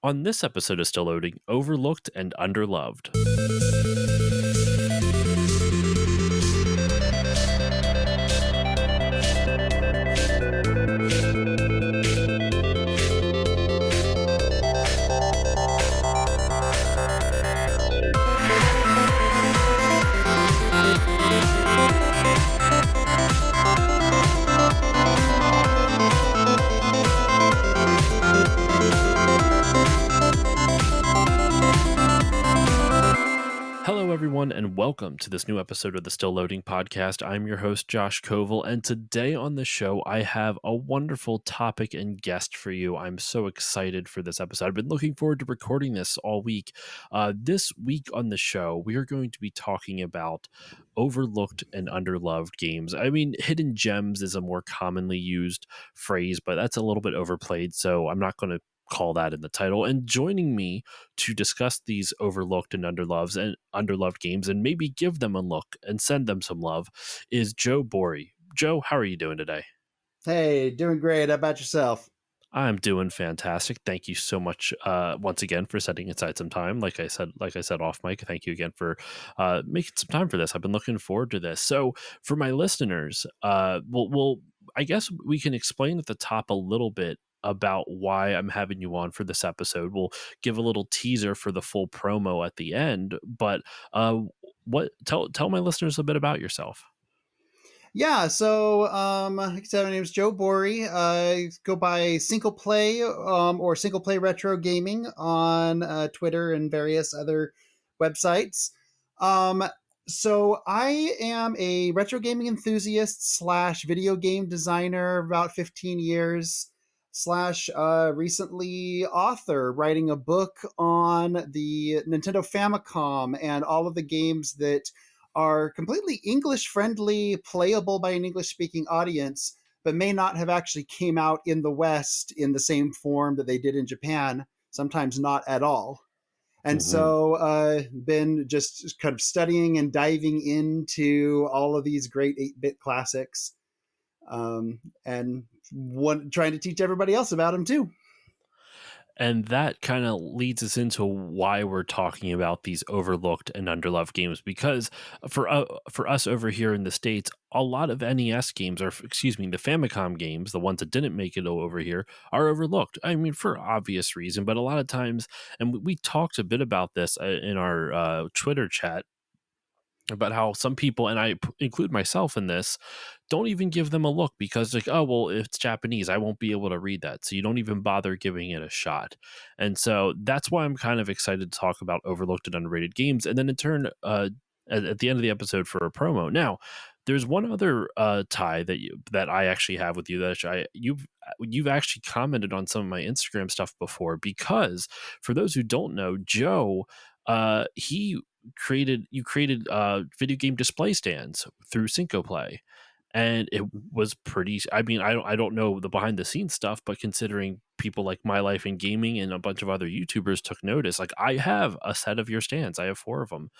On this episode of Still Loading, Overlooked and Underloved. Hello, everyone, and welcome to this new episode of the Still Loading podcast. I'm your host, Josh Koval, and today on the show, I have a wonderful topic and guest for you. I'm so excited for this episode. I've been looking forward to recording this all week. This week on the show, we are going to be talking about overlooked and underloved games. I mean, hidden gems is a more commonly used phrase, but that's a little bit overplayed, so I'm not going to call that in the title. And joining me to discuss these overlooked and underloved games and maybe give them a look and send them some love is Joe Bourrie. Joe, how are you doing today? Hey, doing great. How about yourself? I'm doing fantastic. Thank you so much once again for setting aside some time. Like I said off mic, thank you again for making some time for this. I've been looking forward to this. So for my listeners, I guess we can explain at the top a little bit about why I'm having you on for this episode. We'll give a little teaser for the full promo at the end, but tell my listeners a bit about yourself. Yeah, so like I said, my name is Joe Bourrie. I go by Syncoplay or Syncoplay Retro Gaming on Twitter and various other websites. Um, so I am a retro gaming enthusiast slash video game designer, about 15 years slash recently author, writing a book on the Nintendo Famicom and all of the games that are completely English friendly, playable by an English speaking audience, but may not have actually came out in the West in the same form that they did in Japan, sometimes not at all. And so been just kind of studying and diving into all of these great 8-bit classics, and trying to teach everybody else about them too. And that kind of leads us into why we're talking about these overlooked and underloved games. Because for us over here in the States, a lot of NES games, or excuse me, the Famicom games, the ones that didn't make it over here, are overlooked. I mean, for obvious reason, but a lot of times, and we talked a bit about this in our Twitter chat, about how some people, and I include myself in this, don't even give them a look because like, oh, well, if it's Japanese, I won't be able to read that. So you don't even bother giving it a shot. And so that's why I'm kind of excited to talk about overlooked and underrated games. And then in turn, at the end of the episode for a promo. Now, there's one other tie that I actually have with you that you've actually commented on some of my Instagram stuff before, because for those who don't know, Joe, you created video game display stands through Syncoplay, and it was pretty. I mean, I don't know the behind the scenes stuff, but considering people like My Life in Gaming and a bunch of other YouTubers took notice, like I have a set of your stands. I have 4 of them,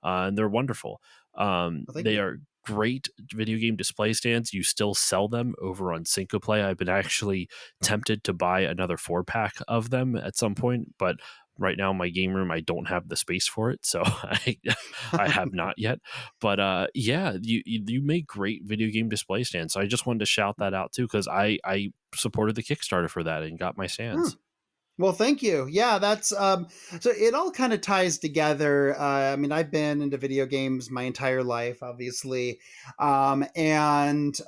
and they're wonderful. They are great video game display stands. You still sell them over on Syncoplay. I've been actually tempted to buy another 4-pack of them at some point, but right now in my game room I don't have the space for it, so I have not yet. But yeah, you make great video game display stands, so I just wanted to shout that out too, because I supported the Kickstarter for that and got my stands. Well, thank you. Yeah, that's so it all kind of ties together. I mean, I've been into video games my entire life, obviously, and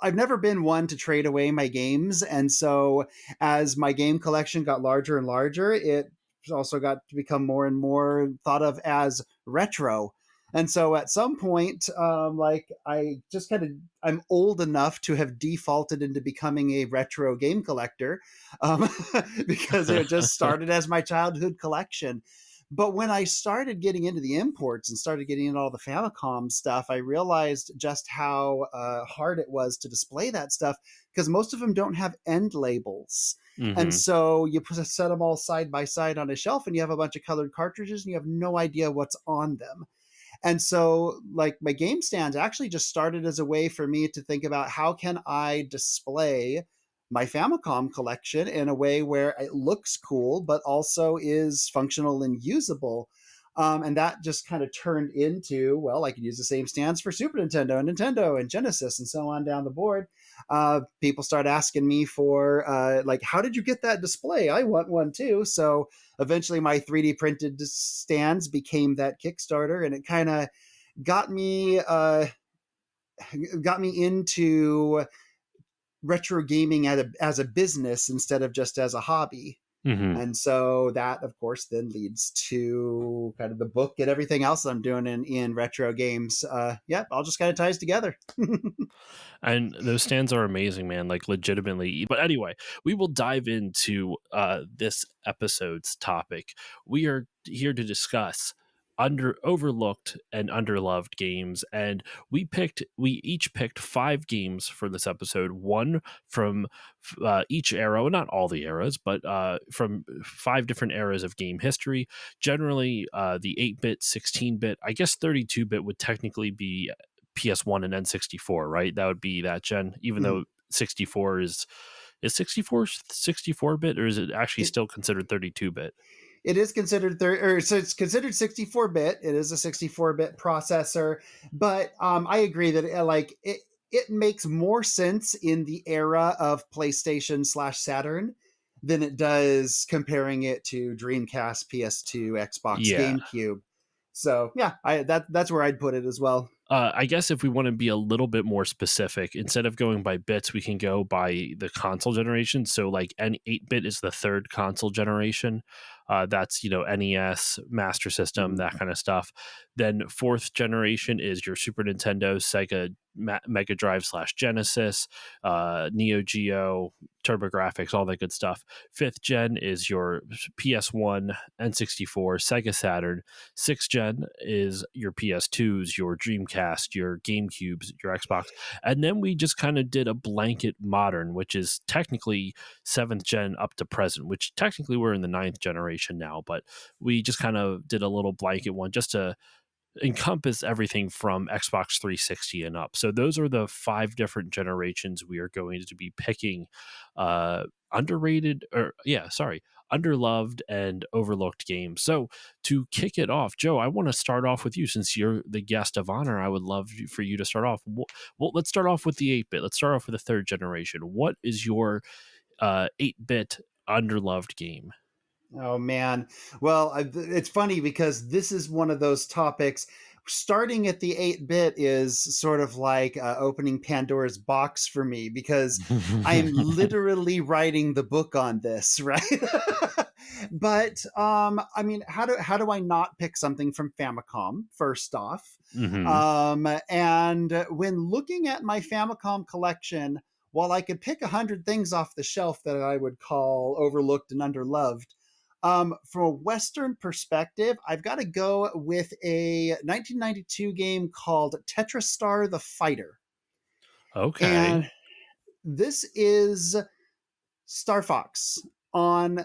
I've never been one to trade away my games, and so as my game collection got larger and larger, it also got to become more and more thought of as retro. And so at some point, like I'm old enough to have defaulted into becoming a retro game collector, um, because it just started as my childhood collection. But when I started getting into the imports and started getting into all the Famicom stuff, I realized just how hard it was to display that stuff, because most of them don't have end labels. And so you set them all side by side on a shelf and you have a bunch of colored cartridges and you have no idea what's on them. And so like my game stands actually just started as a way for me to think about how can I display my Famicom collection in a way where it looks cool, but also is functional and usable. And that just kind of turned into, well, I could use the same stands for Super Nintendo and Genesis and so on down the board. People start asking me for, like, how did you get that display? I want one too. So eventually my 3D printed stands became that Kickstarter, and it kind of got me got me into retro gaming as a business instead of just as a hobby. Hmm. And so that, of course, then leads to kind of the book and everything else that I'm doing in retro games. Yeah, all just kind of ties together. And those stands are amazing, man, like legitimately. But anyway, we will dive into this episode's topic. We are here to discuss overlooked and underloved games, and we each picked 5 games for this episode, one from each era, well, not all the eras, but from 5 different eras of game history. Generally the 8-bit, 16-bit, I guess 32-bit would technically be PS1 and N64, right? That would be that gen, even though 64 is 64 bit, or is it actually it, still considered 32-bit? it is considered so it's considered 64-bit. It is a 64-bit processor, but I agree that it makes more sense in the era of PlayStation/Saturn than it does comparing it to Dreamcast, PS2, Xbox, Yeah. GameCube. So yeah, that's where I'd put it as well. I guess if we want to be a little bit more specific, instead of going by bits, we can go by the console generation. So, like, an 8-bit is the third console generation. That's, NES, Master System, that kind of stuff. Then fourth generation is your Super Nintendo, Sega, Mega Drive / Genesis, Neo Geo, TurboGrafx, all that good stuff. Fifth gen is your PS1, N64, Sega Saturn. Sixth gen is your PS2s, your Dreamcast, your GameCubes, your Xbox. And then we just kind of did a blanket modern, which is technically seventh gen up to present, which technically we're in the ninth generation now, but we just kind of did a little blanket one just to encompass everything from Xbox 360 and up. So those are the 5 different generations we are going to be picking. Underrated, or yeah, sorry, underloved and overlooked games. So to kick it off, Joe, I want to start off with you since you're the guest of honor. I would love for you to start off. Well, let's start off with the 8-bit. Let's start off with the third generation. What is your 8-bit underloved game? Oh man. Well, it's funny because this is one of those topics. Starting at the 8-bit is sort of like opening Pandora's box for me because I am literally writing the book on this, right? But I mean, how do I not pick something from Famicom first off? Hmm. And when looking at my Famicom collection, while I could pick 100 things off the shelf that I would call overlooked and underloved, from a Western perspective, I've got to go with a 1992 game called Tetristar the Fighter. Okay. And this is Star Fox on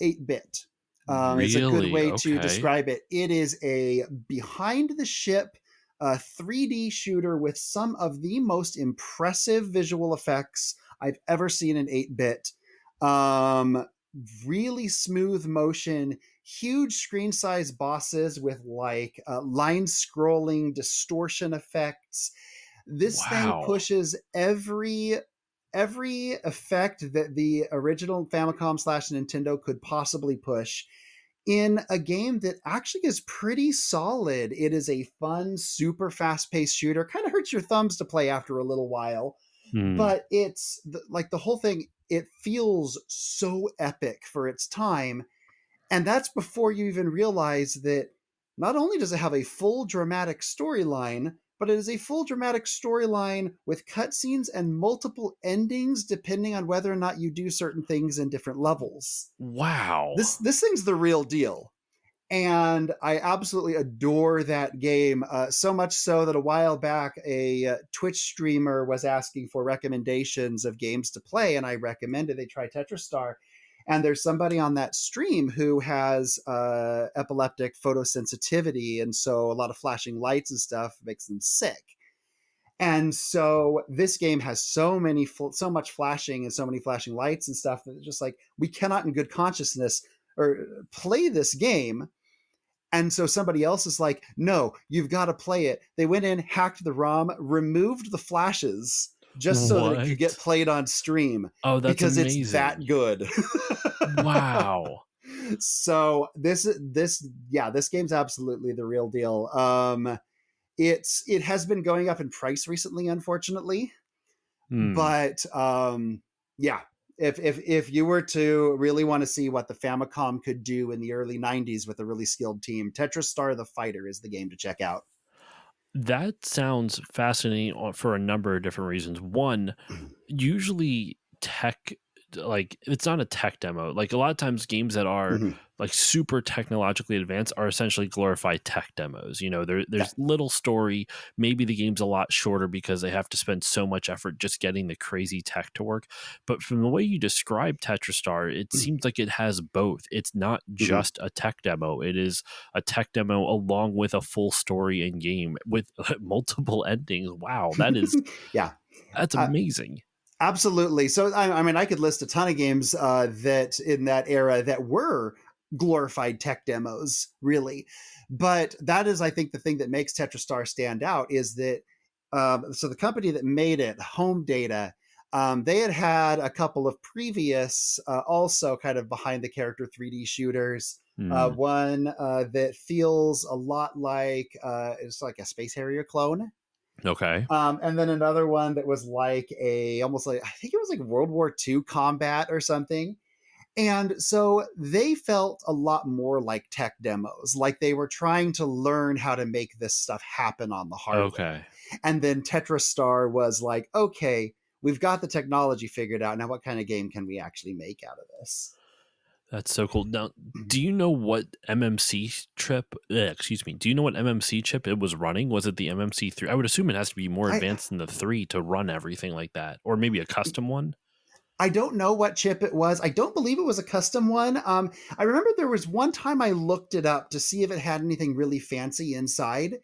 8-bit. It's a good Really? way to Okay. describe it. It is a behind the ship 3D shooter with some of the most impressive visual effects I've ever seen in 8-bit. Um, really smooth motion, huge screen size bosses with like line scrolling distortion effects. This thing Wow. pushes every effect that the original Famicom/Nintendo could possibly push in a game that actually is pretty solid. It is a fun, super fast paced shooter. Kind of hurts your thumbs to play after a little while, Hmm. but like the whole thing, it feels so epic for its time. And that's before you even realize that not only does it have a full dramatic storyline, but it is a full dramatic storyline with cutscenes and multiple endings depending on whether or not you do certain things in different levels. Wow. This thing's the real deal. And I absolutely adore that game, so much so that a while back a Twitch streamer was asking for recommendations of games to play, and I recommended they try Tetristar. And there's somebody on that stream who has epileptic photosensitivity, and so a lot of flashing lights and stuff makes them sick. And so this game has so much flashing and so many flashing lights and stuff that it's just like we cannot in good consciousness or play this game. And so somebody else is like, no, you've got to play it. They went in, hacked the ROM, removed the flashes just so that it could get What? played on stream Oh, that's because it's amazing. that good. Wow. So this game's absolutely the real deal. It has been going up in price recently, unfortunately, Hmm. but yeah, if you were to really want to see what the Famicom could do in the early '90s with a really skilled team, Tetris Star the Fighter is the game to check out. That sounds fascinating for a number of different reasons. One, usually tech, like it's not a tech demo. Like a lot of times games that are Mhm. like super technologically advanced are essentially glorified tech demos. You know, Yeah. there's little story. Maybe the game's a lot shorter because they have to spend so much effort just getting the crazy tech to work. But from the way you describe Tetris Star, it seems like it has both. It's not Mhm. just a tech demo. It is a tech demo along with a full story and game with multiple endings. Wow, Yeah. that's Uh, amazing. Absolutely. So, I mean, I could list a ton of games that in that era that were glorified tech demos, really. But that is, I think, the thing that makes TetraStar stand out is that so the company that made it, Home Data, they had had a couple of previous, also kind of behind the character 3D shooters. Hmm. One that feels a lot like it's like a Space Harrier clone, Okay. and then another one that was like a almost like I think it was like World War II combat or something. And so they felt a lot more like tech demos, like they were trying to learn how to make this stuff happen on the hardware. Okay. And then TetraStar was like, okay, we've got the technology figured out. Now, what kind of game can we actually make out of this? That's so cool. Now, do you know what MMC chip? Excuse me. Do you know what MMC chip it was running? Was it the MMC 3? I would assume it has to be more I, advanced than the 3 to run everything like that, or maybe a custom one. I don't know what chip it was. I don't believe it was a custom one. I remember there was one time I looked it up to see if it had anything really fancy inside,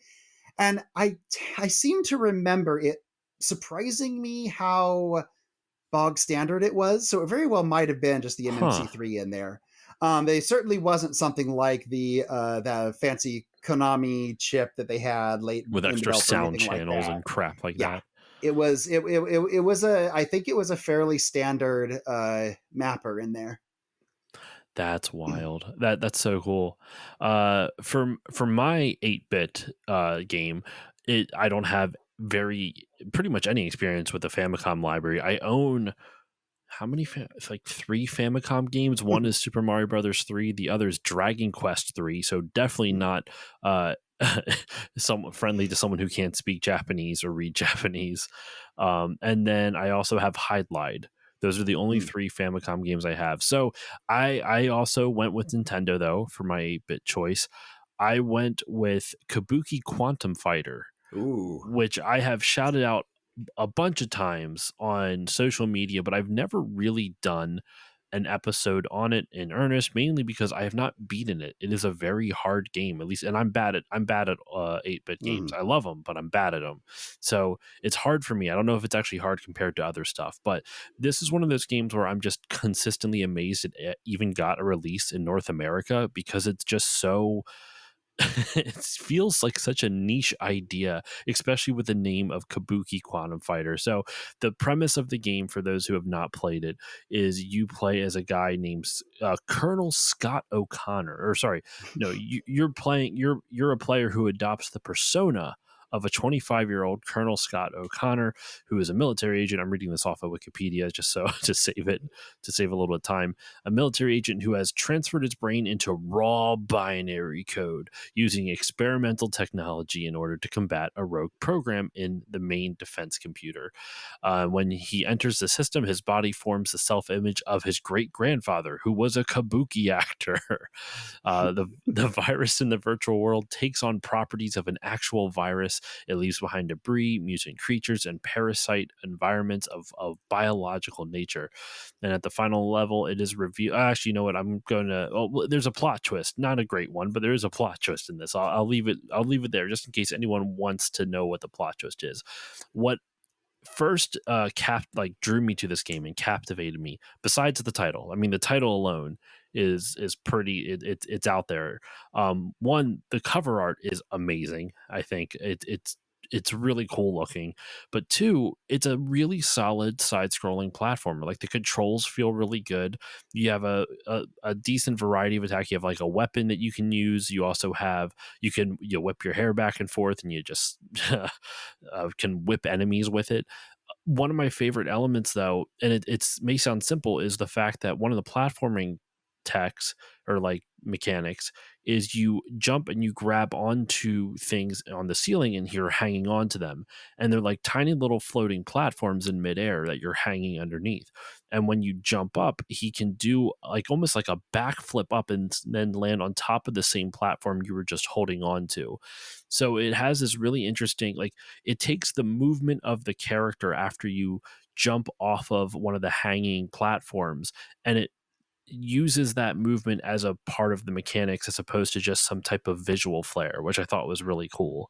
and I seem to remember it surprising me how bog standard it was. So it very well might have been just the Huh. MMC3 in there. They certainly wasn't something like the fancy Konami chip that they had late With in extra development or sound anything like channels that. and crap like Yeah, that. it was a I think it was a fairly standard mapper in there. That's wild. That's so cool. For my 8-bit game, it I don't have very pretty much any experience with the Famicom library. I own how many it's like 3 Famicom games. One is Super Mario Brothers 3, the other is Dragon Quest 3, so definitely not uh somewhat friendly to someone who can't speak Japanese or read Japanese. And then I also have Hide. Those are the only 3 Famicom games I have. So I also went with Nintendo though for my 8-bit choice. I went with Kabuki Quantum Fighter, Ooh. which I have shouted out a bunch of times on social media, but I've never really done an episode on it in earnest, mainly because I have not beaten it. It is a very hard game, at least, and I'm bad at 8-bit games. Mhm. I love them, but I'm bad at them. So it's hard for me. I don't know if it's actually hard compared to other stuff, but this is one of those games where I'm just consistently amazed it even got a release in North America because it's just so it feels like such a niche idea, especially with the name of Kabuki Quantum Fighter. So, the premise of the game, for those who have not played it, is you play as a guy named Colonel Scott O'Connor. Or sorry, no, you're playing. You're a player who adopts the persona of a 25-year-old Colonel Scott O'Connor, who is a military agent. I'm reading this off of Wikipedia just so to save a little bit of time. A military agent who has transferred his brain into raw binary code using experimental technology in order to combat a rogue program in the main defense computer. When he enters the system, his body forms the self image of his great grandfather, who was a kabuki actor. The virus in the virtual world takes on properties of an actual virus It leaves behind debris, mutant creatures, and parasite environments of biological nature. And at the final level, it is review. Actually, you know what? I'm going to. Oh, well, there's a plot twist, not a great one, but there is a plot twist in this. I'll leave it. I'll leave it there just in case anyone wants to know what the plot twist is. What first drew me to this game and captivated me, besides the title. I mean, the title alone is pretty, it's out there. One, the cover art is amazing. I think it's really cool looking. But two, it's a really solid side scrolling platformer. Like, the controls feel really good. You have a decent variety of attack. You have like a weapon that you can use. You also have, you whip your hair back and forth and you just can whip enemies with it. One of my favorite elements, though, and it's may sound simple, is the fact that one of the platforming techs, or like mechanics, is you jump and you grab onto things on the ceiling and you're hanging on to them. And they're like tiny little floating platforms in midair that you're hanging underneath. And when you jump up, he can do like almost like a backflip up and then land on top of the same platform you were just holding on to. So it has this really interesting, like, it takes the movement of the character after you jump off of one of the hanging platforms, and it uses that movement as a part of the mechanics as opposed to just some type of visual flair, which I thought was really cool.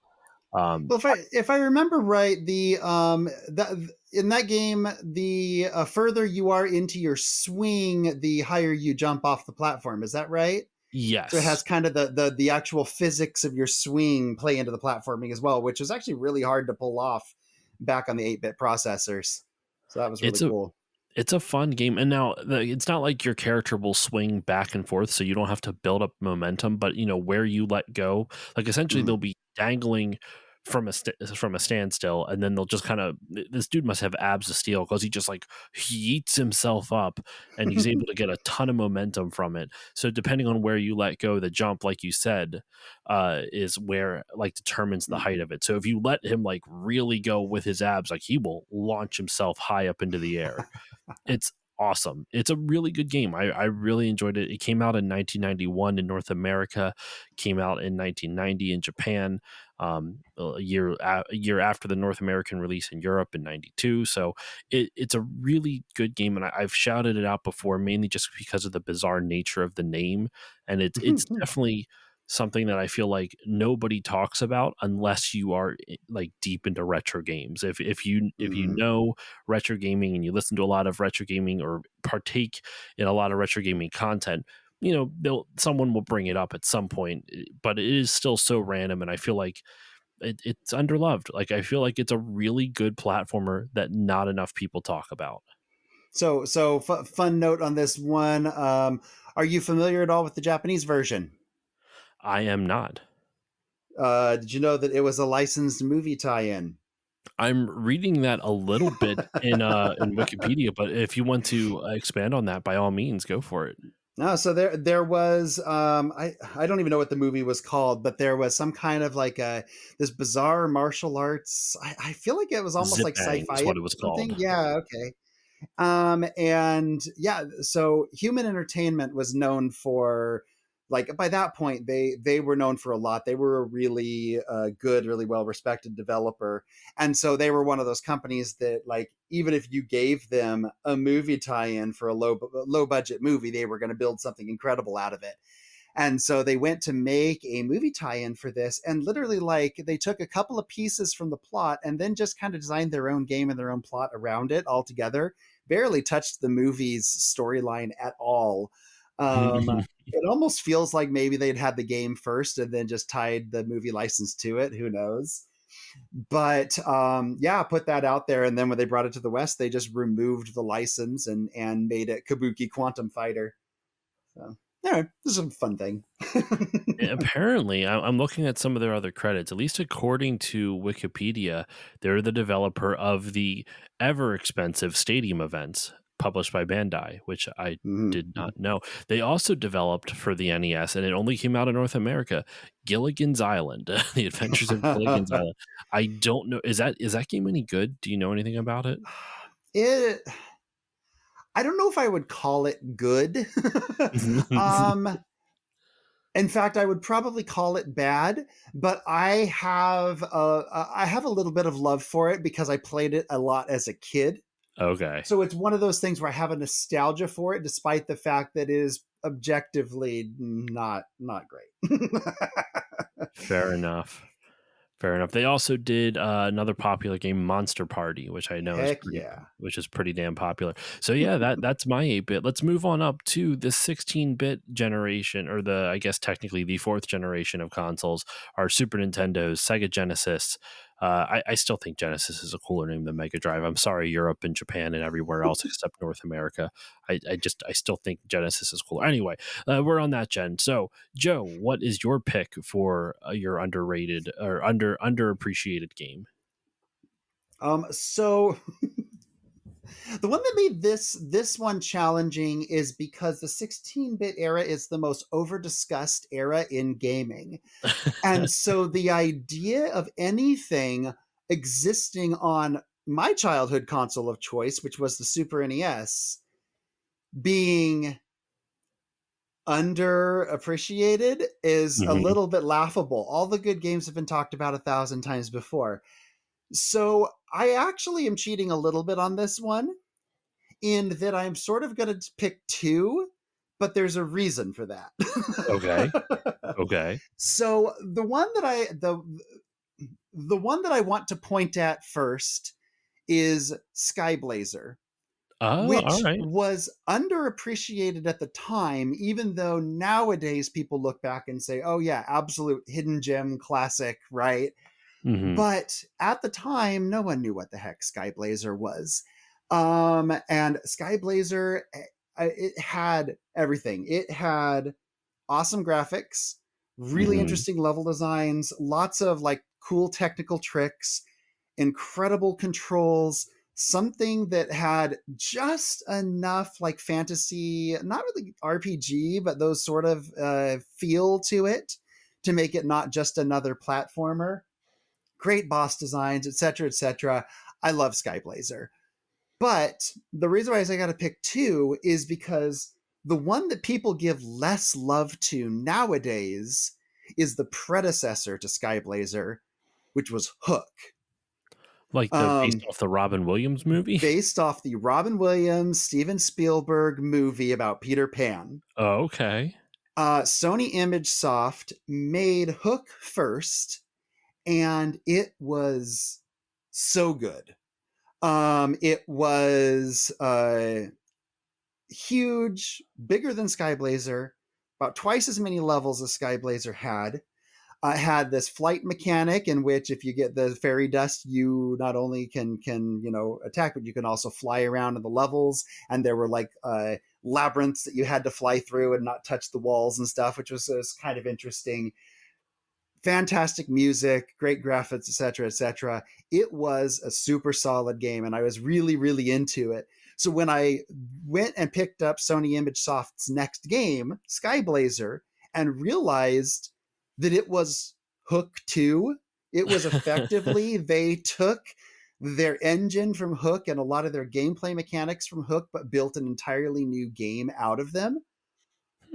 Um, Well, if I remember right, the that in that game, the further you are into your swing, the higher you jump off the platform. Is that right? So it has yes, kind of the actual physics of your swing play into the platforming as well, which is actually really hard to pull off back on the 8-bit processors. So that was really it's a cool. it's a fun game, and now it's not like your character will swing back and forth, so you don't have to build up momentum. But where you let go, like essentially Mhm. they'll be dangling from a standstill, and then they'll just kind of, this dude must have abs of steel because he just like he eats himself up, and he's able to get a ton of momentum from it. So depending on where you let go, the jump, like you said, is where like determines the height of it. So if you let him like really go with his abs, like he will launch himself high up into the air. It's awesome. It's a really good game. I really enjoyed it. It came out in 1991 in North America, came out in 1990 in Japan, a year after the North American release in Europe in 92. So it's a really good game, and I've shouted it out before, mainly just because of the bizarre nature of the name. And it's definitely something that I feel like nobody talks about unless you are like deep into retro games. If you Mhm. know retro gaming and you listen to a lot of retro gaming or partake in a lot of retro gaming content, someone will bring it up at some point. But it is still so random, and I feel like it's underloved. Like, I feel like it's a really good platformer that not enough people talk about. So fun note on this one. Are you familiar at all with the Japanese version? I am not. Did you know that it was a licensed movie tie-in? I'm reading that a little bit in Wikipedia, but if you want to expand on that, by all means, go for it. No, so there was I don't even know what the movie was called, but there was some kind of like a this bizarre martial arts. I feel like it was almost Zip like Bang is sci-fi or what it was something. called. Yeah, okay. And yeah, so Human Entertainment was known for, like, by that point they were known for a lot. They were a really good, really well respected developer, and so they were one of those companies that, like, even if you gave them a movie tie-in for a low budget movie, they were going to build something incredible out of it. And so they went to make a movie tie-in for this, and literally, like, they took a couple of pieces from the plot and then just kind of designed their own game and their own plot around it altogether. Barely touched the movie's storyline at all. It almost feels like maybe they'd had the game first and then just tied the movie license to it. Who knows? But yeah, put that out there, and then when they brought it to the West, they just removed the license and made it Kabuki Quantum Fighter. So yeah, this is a fun thing. Apparently, I'm looking at some of their other credits. At least according to Wikipedia, they're the developer of the ever expensive Stadium events published by Bandai, which I did Mhm. not know. They also developed for the NES, and it only came out in North America, Gilligan's Island, The Adventures of Gilligan's Island. I don't know. Is that game any good? Do you know anything about it? it I don't know if I would call it good. um In fact, I would probably call it bad, but I have a little bit of love for it because I played it a lot as a kid. Okay. So it's one of those things where I have a nostalgia for it, despite the fact that it is objectively not great. Fair enough. Fair enough. They also did another popular game, Monster Party, which I know Heck yeah. which is pretty damn popular. So yeah, that's my 8-bit. Let's move on up to the 16-bit generation, or the I guess technically the fourth generation of consoles, our Super Nintendos, Sega Genesis. I still think Genesis is a cooler name than Mega Drive. I'm sorry, Europe and Japan and everywhere else except North America. I still think Genesis is cooler. Anyway, we're on that gen. So Joe, what is your pick for your underrated or underappreciated game? So the one that made this one challenging is because the 16-bit era is the most over discussed era in gaming. And so the idea of anything existing on my childhood console of choice, which was the Super NES, being underappreciated is a Mhm. little bit laughable. All the good games have been talked about 1,000 times before. So I actually am cheating a little bit on this one in that I'm sort of going to pick two, but there's a reason for that. Okay. Okay. So the one that I want to point at first is Skyblazer, Oh, all which right. was underappreciated at the time, even though nowadays people look back and say, oh, yeah, absolute hidden gem classic, right? Mhm. But at the time, no one knew what the heck Skyblazer was. And Skyblazer, it had everything. It had awesome graphics, really Mhm. interesting level designs, lots of like cool technical tricks, incredible controls, something that had just enough like fantasy, not really RPG, but those sort of feel to it to make it not just another platformer. Great boss designs, etc., etc. I love Skyblazer. But the reason why I say I got to pick two is because the one that people give less love to nowadays is the predecessor to Skyblazer, which was Hook. Like the based Um, off the Robin Williams movie? Based off the Robin Williams, Steven Spielberg movie about Peter Pan. Oh, okay. Sony Image Soft made Hook first, and it was so good. It was huge, bigger than Skyblazer, about twice as many levels as Skyblazer had. Had this flight mechanic in which if you get the fairy dust, you not only can attack, but you can also fly around in the levels. And there were like labyrinths that you had to fly through and not touch the walls and stuff, which was kind of interesting. Fantastic music, great graphics, etc., etc. It was a super solid game, and I was really into it. So when I went and picked up Sony Image Soft's next game, Skyblazer, and realized that it was Hook 2, it was effectively they took their engine from Hook and a lot of their gameplay mechanics from Hook, but built an entirely new game out of them.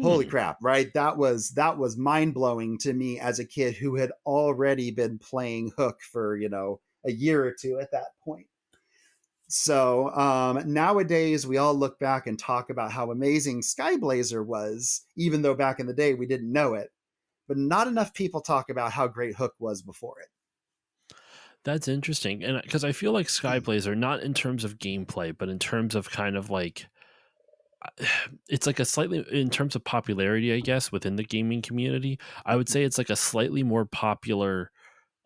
Holy Hmm. crap, right? That was mind-blowing to me as a kid who had already been playing Hook for a year or two at that point. So nowadays we all look back and talk about how amazing Skyblazer was, even though back in the day we didn't know it, but not enough people talk about how great Hook was before That's interesting, and because I feel like it. Skyblazer, not in terms of gameplay, but in terms of kind of like it's like a slightly in terms of popularity, I guess, within the gaming community, I would say it's like a slightly more popular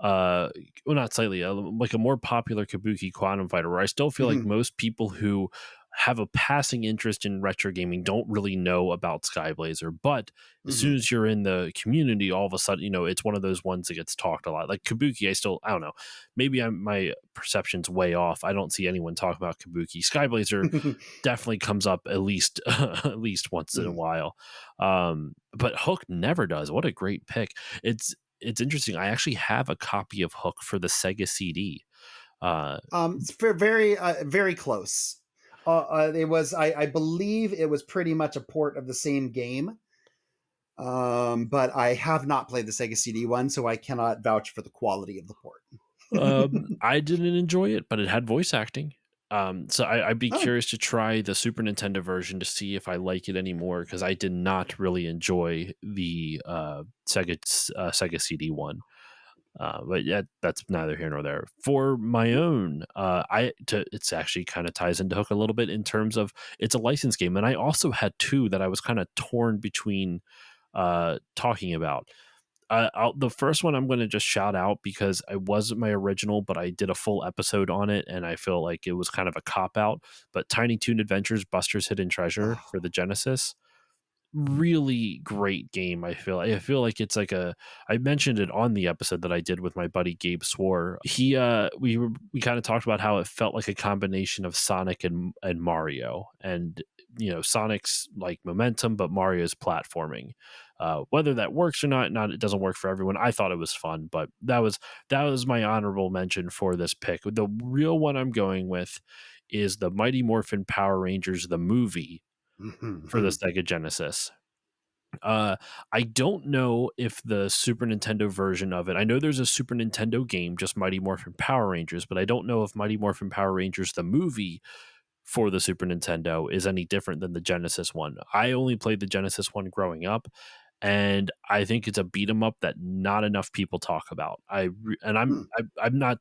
uh well, not slightly, like a more popular Kabuki Quantum Fighter, where I still feel like most people who have a passing interest in retro gaming don't really know about Skyblazer, but as soon Mhm. as you're in the community, all of a sudden, it's one of those ones that gets talked a lot. Like Kabuki, I don't know, maybe my perception's way off. I don't see anyone talk about Kabuki. Skyblazer Mhm. definitely comes up at least at least once in a while. But Hook never does. What a great pick. It's interesting. I actually have a copy of Hook for the Sega CD. Uh, It's very close. It was, I believe, it was pretty much a port of the same game. But I have not played the Sega CD one, so I cannot vouch for the quality of the port. I didn't enjoy it, but it had voice acting. So I'd be Oh, curious to try the Super Nintendo version to see if I like it anymore because I did not really enjoy the Sega CD one. But yeah, that's neither here nor there. For my own, it's actually kind of ties into Hook a little bit in terms of it's a license game, and I also had two that I was kind of torn between talking about. The first one I'm going to just shout out because it wasn't my original, but I did a full episode on it, and I feel like it was kind of a cop out. But Tiny Toon Adventures: Buster's Hidden Treasure for oh. the Genesis, really great game. I feel like it's like a I mentioned it on the episode that I did with my buddy Gabe Swore. We kind of talked about how it felt like a combination of Sonic and Mario, and Sonic's like momentum but Mario's platforming. Whether that works or not, it doesn't work for everyone. I thought it was fun, but that was my honorable mention for this pick. The real one I'm going with is the Mighty Morphin Power Rangers the movie for the Sega Genesis. Uh, I don't know if the Super Nintendo version of it. I know there's a Super Nintendo game, just Mighty Morphin Power Rangers, but I don't know if Mighty Morphin Power Rangers the movie for the Super Nintendo is any different than the Genesis one. I only played the Genesis one growing up, and I think it's a beat 'em up that not enough people talk about. I'm not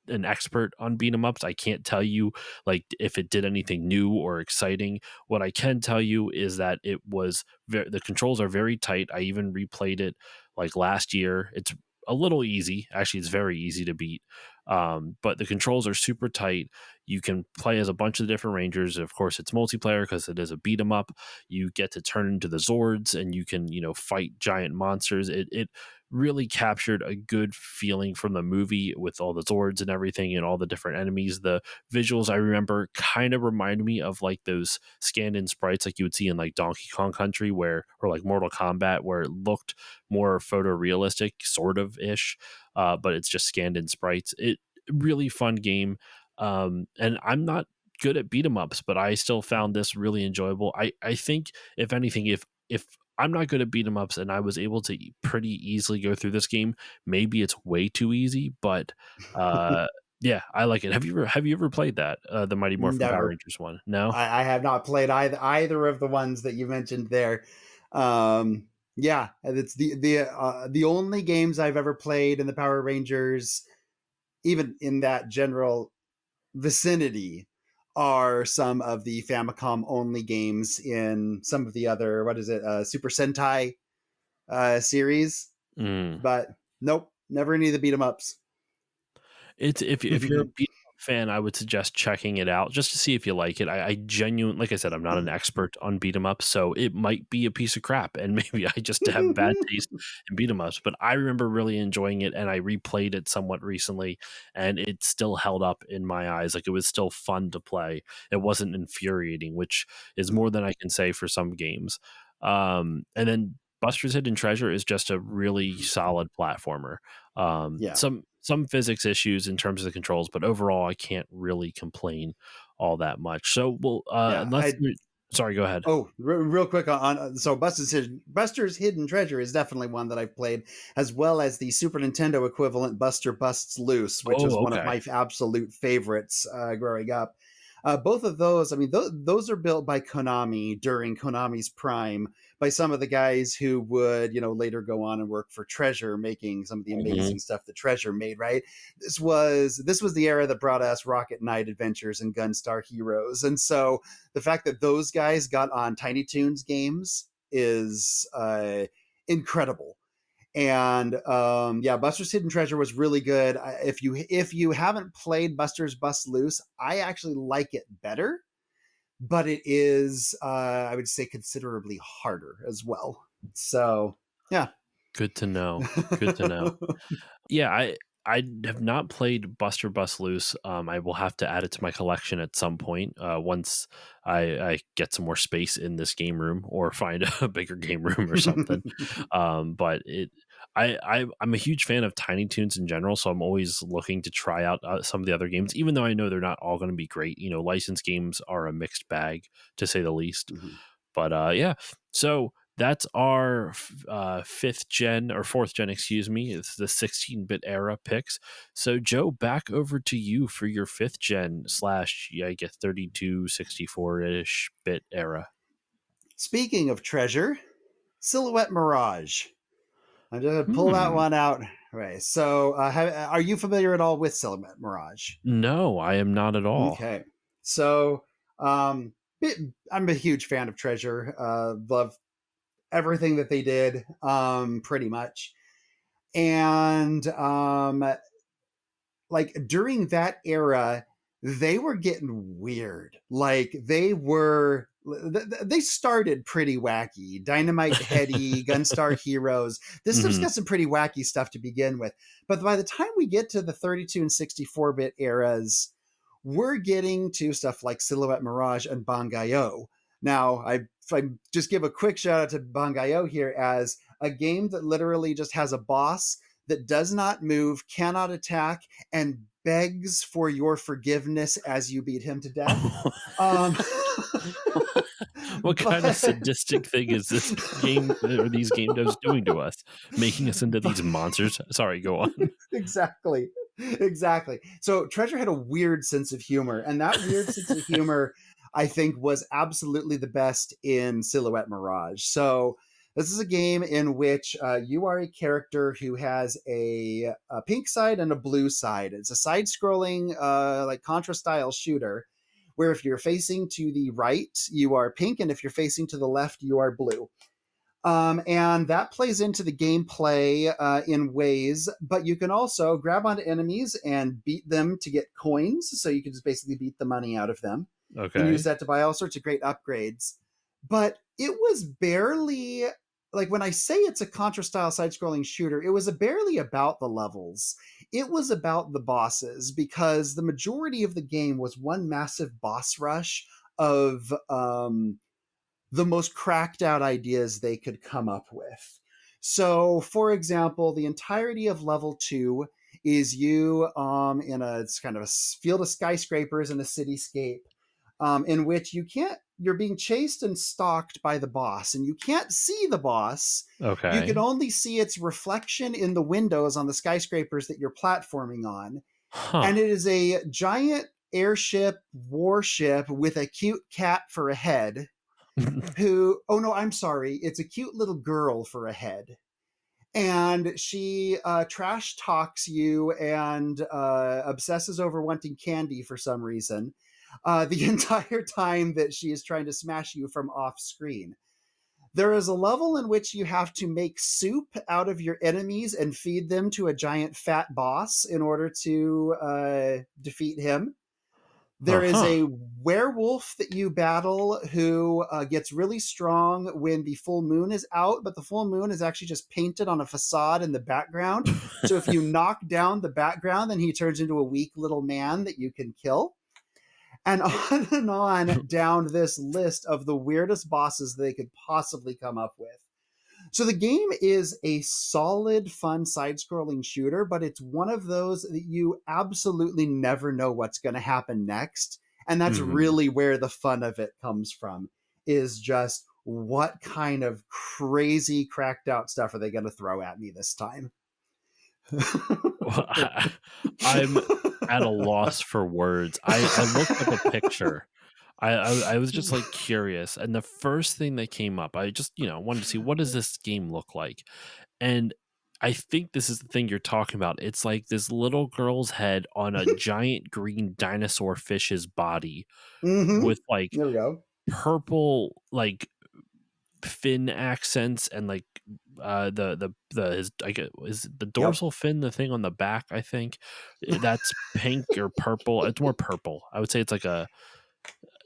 an expert on beat 'em ups. I can't tell you like if it did anything new or exciting. What I can tell you is that the controls are very tight. I even replayed it like last year. It's a little easy. Actually, it's very easy to beat. But the controls are super tight. You can play as a bunch of different Rangers. Of course, it's multiplayer because it is a beat 'em up. You get to turn into the Zords and you can, fight giant monsters. It really captured a good feeling from the movie with all the Zords and everything and all the different enemies. The visuals I remember kind of remind me of like those scanned in sprites like you would see in like Donkey Kong Country or like Mortal Kombat where it looked more photorealistic, sort of ish, but it's just scanned in sprites. It really fun game. And I'm not good at beat 'em ups, but I still found this really enjoyable. I think if anything, if I'm not good at beat 'em ups, and I was able to pretty easily go through this game. Maybe it's way too easy, but uh, yeah, I like it. Have you ever played that the Mighty Morphin Power Never. Rangers one? No. I have not played either of the ones that you mentioned there. Yeah, it's the only games I've ever played in the Power Rangers, even in that general vicinity, are some of the Famicom only games in some of the other Super Sentai series. Mm. But nope, never any of the beat 'em ups. It's if you're a beat 'em up fan, I would suggest checking it out just to see if you like it. I genuinely, like I said, I'm not an expert on beat 'em ups, so it might be a piece of crap, and maybe I just have bad taste in beat 'em ups. But I remember really enjoying it, and I replayed it somewhat recently, and it still held up in my eyes. Like it was still fun to play. It wasn't infuriating, which is more than I can say for some games. And then Buster's Hidden Treasure is just a really solid platformer. Yeah, Some physics issues in terms of the controls, but overall, I can't really complain all that much. So, well, yeah. let's. Sorry, go ahead. Oh, real quick so Buster's Hidden Treasure is definitely one that I've played, as well as the Super Nintendo equivalent Buster Busts Loose, which is Oh, one of okay. my absolute favorites growing up. Both of those, I mean, those are built by Konami during Konami's prime, by some of the guys who would, later go on and work for Treasure, making some of the Mhm. amazing stuff that Treasure made. Right? This was the era that brought us Rocket Knight Adventures and Gunstar Heroes, and so the fact that those guys got on Tiny Toons games is incredible. And yeah, Buster's Hidden Treasure was really good. If you haven't played Buster's Bust Loose, I actually like it better, but it is I would say considerably harder as well. So yeah. Good to know. Good to know. Yeah, I have not played Buster Bust Loose. I will have to add it to my collection at some point once I get some more space in this game room or find a bigger game room or something. But I'm a huge fan of Tiny Toons in general, so I'm always looking to try out some of the other games, even though I know they're not all going to be great. Licensed games are a mixed bag to say the least. Mhm. But yeah, so That's our fifth gen or fourth gen, excuse me. It's the 16-bit era picks. So, Joe, back over to you for your fifth gen slash, yeah, I guess 32, 64 ish bit era. Speaking of treasure, Silhouette Mirage. I'm just gonna pull that Hmm. one out. Right. So, are you familiar at all with Silhouette Mirage? No, I am not at all. Okay. So, um, I'm a huge fan of Treasure. Love everything that they did, pretty much. And like during that era, they were getting weird. Like they started pretty wacky. Dynamite Heady, Gunstar Heroes. This stuff's Hmm. got some pretty wacky stuff to begin with. But by the time we get to the 32 and 64-bit eras, we're getting to stuff like Silhouette Mirage and Bangai-O. Now, I just give a quick shout out to Bangai-O here as a game that literally just has a boss that does not move, cannot attack, and begs for your forgiveness as you beat him to death. Um, What kind of but, sadistic thing is this game or these game devs doing to us, making us into but these monsters? Sorry, go on. exactly. Exactly. So Treasure had a weird sense of humor, and that weird sense of humor, I think, was absolutely the best in Silhouette Mirage. So this is a game in which you are a character who has a pink side and a blue side. It's a side-scrolling, like Contra-style shooter, where if you're facing to the right, you are pink, and if you're facing to the left, you are blue. And that plays into the gameplay in ways, but you can also grab onto enemies and beat them to get coins. So you can just basically beat the money out of them and use Okay. that to buy all sorts of great upgrades. But it was barely like when I say it's a Contra style side scrolling shooter, it was barely about the levels. It was about the bosses because the majority of the game was one massive boss rush of the most cracked out ideas they could come up with. So, for example, the entirety of level 2 is you in a it's kind of a field of skyscrapers in a cityscape in which you're being chased and stalked by the boss, and you can't see the boss. You can Okay. only see its reflection in the windows on the skyscrapers that you're platforming on. Huh. And it is a giant airship warship with a cute cat for a head who, oh no, I'm sorry, it's a cute little girl for a head. And she trash talks you and obsesses over wanting candy for some reason the entire time that she is trying to smash you from off screen. There is a level in which you have to make soup out of your enemies and feed them to a giant fat boss in order to defeat him. There is Uh-huh. a werewolf that you battle who gets really strong when the full moon is out, but the full moon is actually just painted on a facade in the background. So if you knock down the background, then he turns into a weak little man that you can kill. And on down this list of the weirdest bosses they could possibly come up with. So the game is a solid, fun side-scrolling shooter, but it's one of those that you absolutely never know what's going to happen next, and that's Mhm. really where the fun of it comes from. Is just what kind of crazy, cracked out stuff are they going to throw at me this time? Well, I'm at a loss for words. I looked up a picture. I was just, like, curious, and the first thing that came up, I just, wanted to see what does this game look like? And I think this is the thing you're talking about. It's like this little girl's head on a giant green dinosaur fish's body Mm-hmm. with, like, There we go. purple, like, fin accents and, like, the his I get is the Yep. dorsal fin the thing on the back, I think? That's pink or purple. It's more purple. I would say it's like a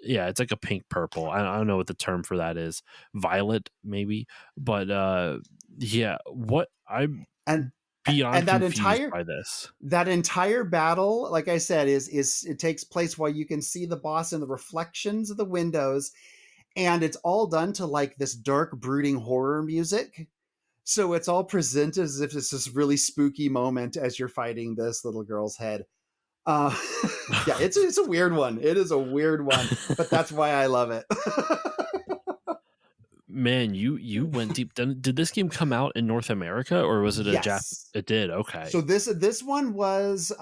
yeah, it's like a pink purple. I don't know what the term for that is. Violet, maybe? But, yeah, what I'm And beyond and that confused entire by this. that entire battle, like I said, is it takes place while you can see the boss in the reflections of the windows, and it's all done to like this dark, brooding horror music. So it's all presented as if it's this really spooky moment as you're fighting this little girl's head. Uh, yeah, it's a weird one. It is a weird one, but that's why I love it. Man, you went deep. Did this game come out in North America, or was it a Jap? Yes. It did. So Okay, this one was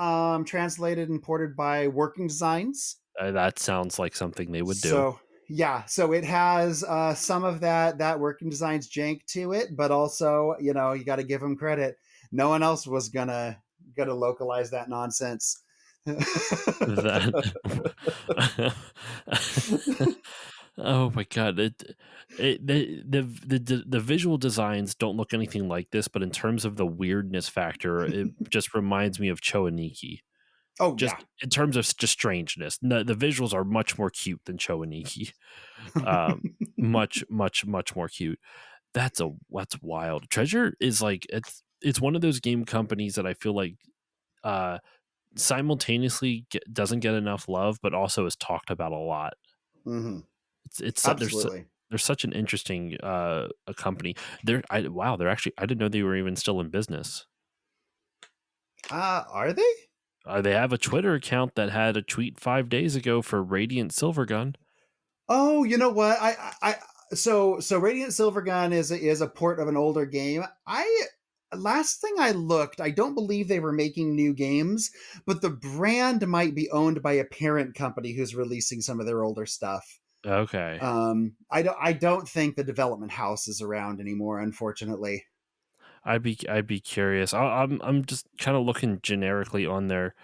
translated and ported by Working Designs. that sounds like something they would do. So yeah, so it has some of that Working Designs jank to it, but also you got to give them credit. No one else was gonna localize that nonsense. That. Oh my god! The visual designs don't look anything like this, but in terms of the weirdness factor, it just reminds me of Choaniki. Oh yeah. Just in terms of just strangeness, the visuals are much more cute than Choaniki. Um, much more cute. That's wild. Treasure is like it's one of those game companies that I feel like uh simultaneously doesn't get enough love, but also is talked about a lot. Hmm. It's Absolutely. they're such an interesting a company. They're actually I didn't know they were even still in business. Are they? They have a Twitter account that had a tweet 5 days ago for Radiant Silvergun. Oh, you know what? So Radiant Silvergun is a port of an older game. I Last thing I looked, I don't believe they were making new games, but the brand might be owned by a parent company who's releasing some of their older stuff. Okay, I don't think the development house is around anymore, unfortunately. I'd be curious. I'm just kind of looking generically on their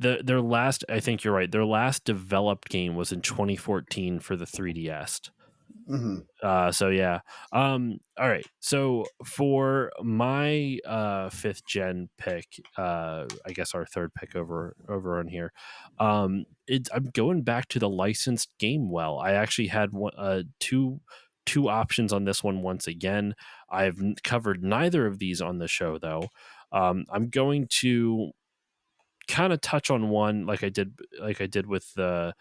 last. I think you're right. Their last developed game was in 2014 for the 3DS. Hmm. So yeah. All right. So for my fifth gen pick, I guess our third pick over on here, I'm going back to the licensed game. Well, I actually had two options on this one once again. I've covered neither of these on the show though. I'm going to kind of touch on one like I did with the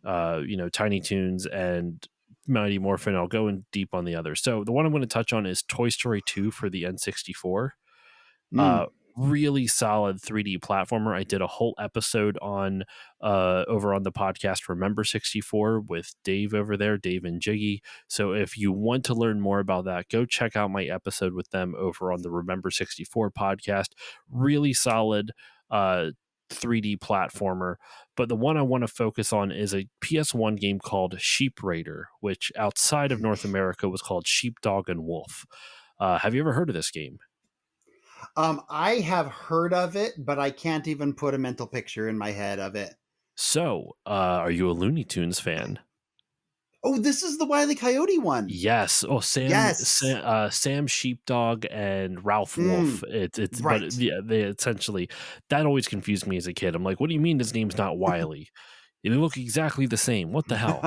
Tiny Toons and Mighty Morphin. I'll go in deep on the other. So the one I'm going to touch on is Toy Story 2 for the N64. Uh, Mm. really solid 3D platformer. I did a whole episode on over on the podcast Remember 64 with Dave over there, Dave and Jiggy. So if you want to learn more about that, go check out my episode with them over on the Remember 64 podcast. Really solid 3D platformer. But the one I want to focus on is a PS1 game called Sheep Raider, which outside of North America was called Sheepdog and Wolf. Have you ever heard of this game? I have heard of it, but I can't even put a mental picture in my head of it. So, are you a Looney Tunes fan? Oh, this is the Wile E. Coyote one. Yes. Oh, Yes. Sam Sheepdog and Ralph Wolf. Mm, But right. yeah, they essentially that always confused me as a kid. I'm like, what do you mean his name's not Wiley? They look exactly the same. What the hell?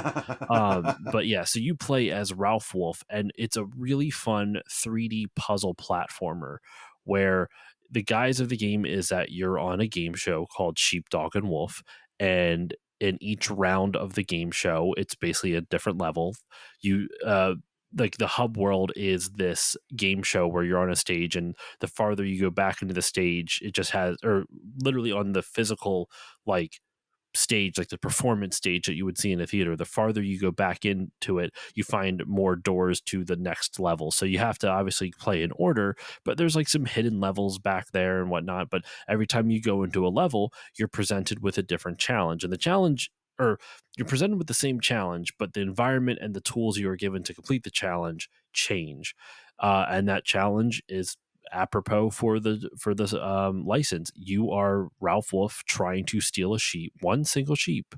But yeah, so you play as Ralph Wolf, and it's a really fun 3D puzzle platformer where the guise of the game is that you're on a game show called Sheepdog and Wolf, and in each round of the game show, it's basically a different level. You like the hub world is this game show where you're on a stage, and the farther you go back into the stage, it just has, or literally on the physical like stage, like the performance stage that you would see in a theater, the farther you go back into it, you find more doors to the next level. So you have to obviously play in order, but there's like some hidden levels back there and whatnot. But every time you go into a level, you're presented with a different challenge. And the challenge, or you're presented with the same challenge, but the environment and the tools you are given to complete the challenge change. And that challenge is apropos for this license. You are Ralph Wolf trying to steal a sheep, one single sheep,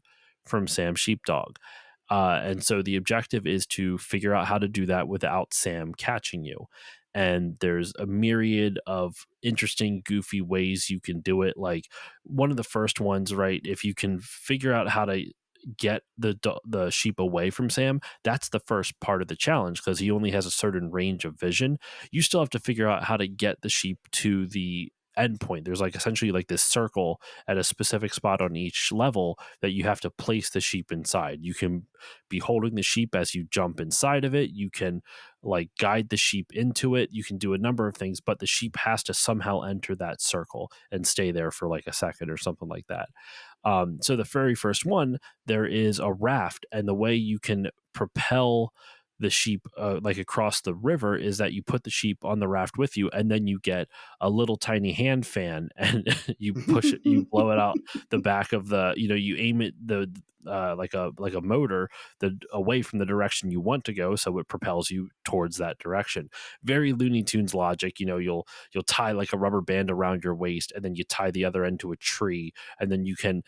from Sam Sheepdog. And so the objective is to figure out how to do that without Sam catching you. And there's a myriad of interesting, goofy ways you can do it. Like one of the first ones, right? If you can figure out how to get the sheep away from Sam, that's the first part of the challenge because he only has a certain range of vision. You still have to figure out how to get the sheep to the endpoint. There's like essentially like this circle at a specific spot on each level that you have to place the sheep inside. You can be holding the sheep as you jump inside of it. You can like guide the sheep into it. You can do a number of things, but the sheep has to somehow enter that circle and stay there for like a second or something like that. So the very first one, there is a raft, and the way you can propel the sheep like across the river is that you put the sheep on the raft with you, and then you get a little tiny hand fan, and you push it, you blow it out the back of the, you aim it like a motor away from the direction you want to go, so it propels you towards that direction. Very Looney Tunes logic. You'll tie like a rubber band around your waist, and then you tie the other end to a tree, and then you can,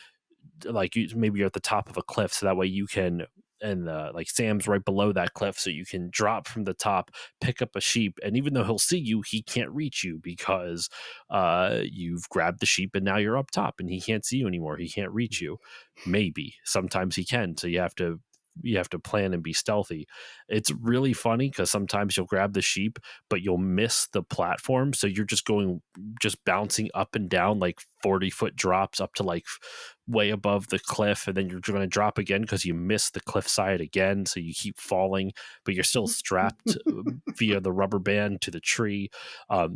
like, maybe you're at the top of a cliff, so that way you can, and like Sam's right below that cliff, so you can drop from the top, pick up a sheep, and even though he'll see you, he can't reach you because you've grabbed the sheep, and now you're up top and he can't see you anymore, he can't reach you. Maybe sometimes he can, so you have to plan and be stealthy. It's really funny because sometimes you'll grab the sheep, but you'll miss the platform. So you're just bouncing up and down like 40-foot drops up to like way above the cliff. And then you're going to drop again because you miss the cliff side again. So you keep falling, but you're still strapped via the rubber band to the tree.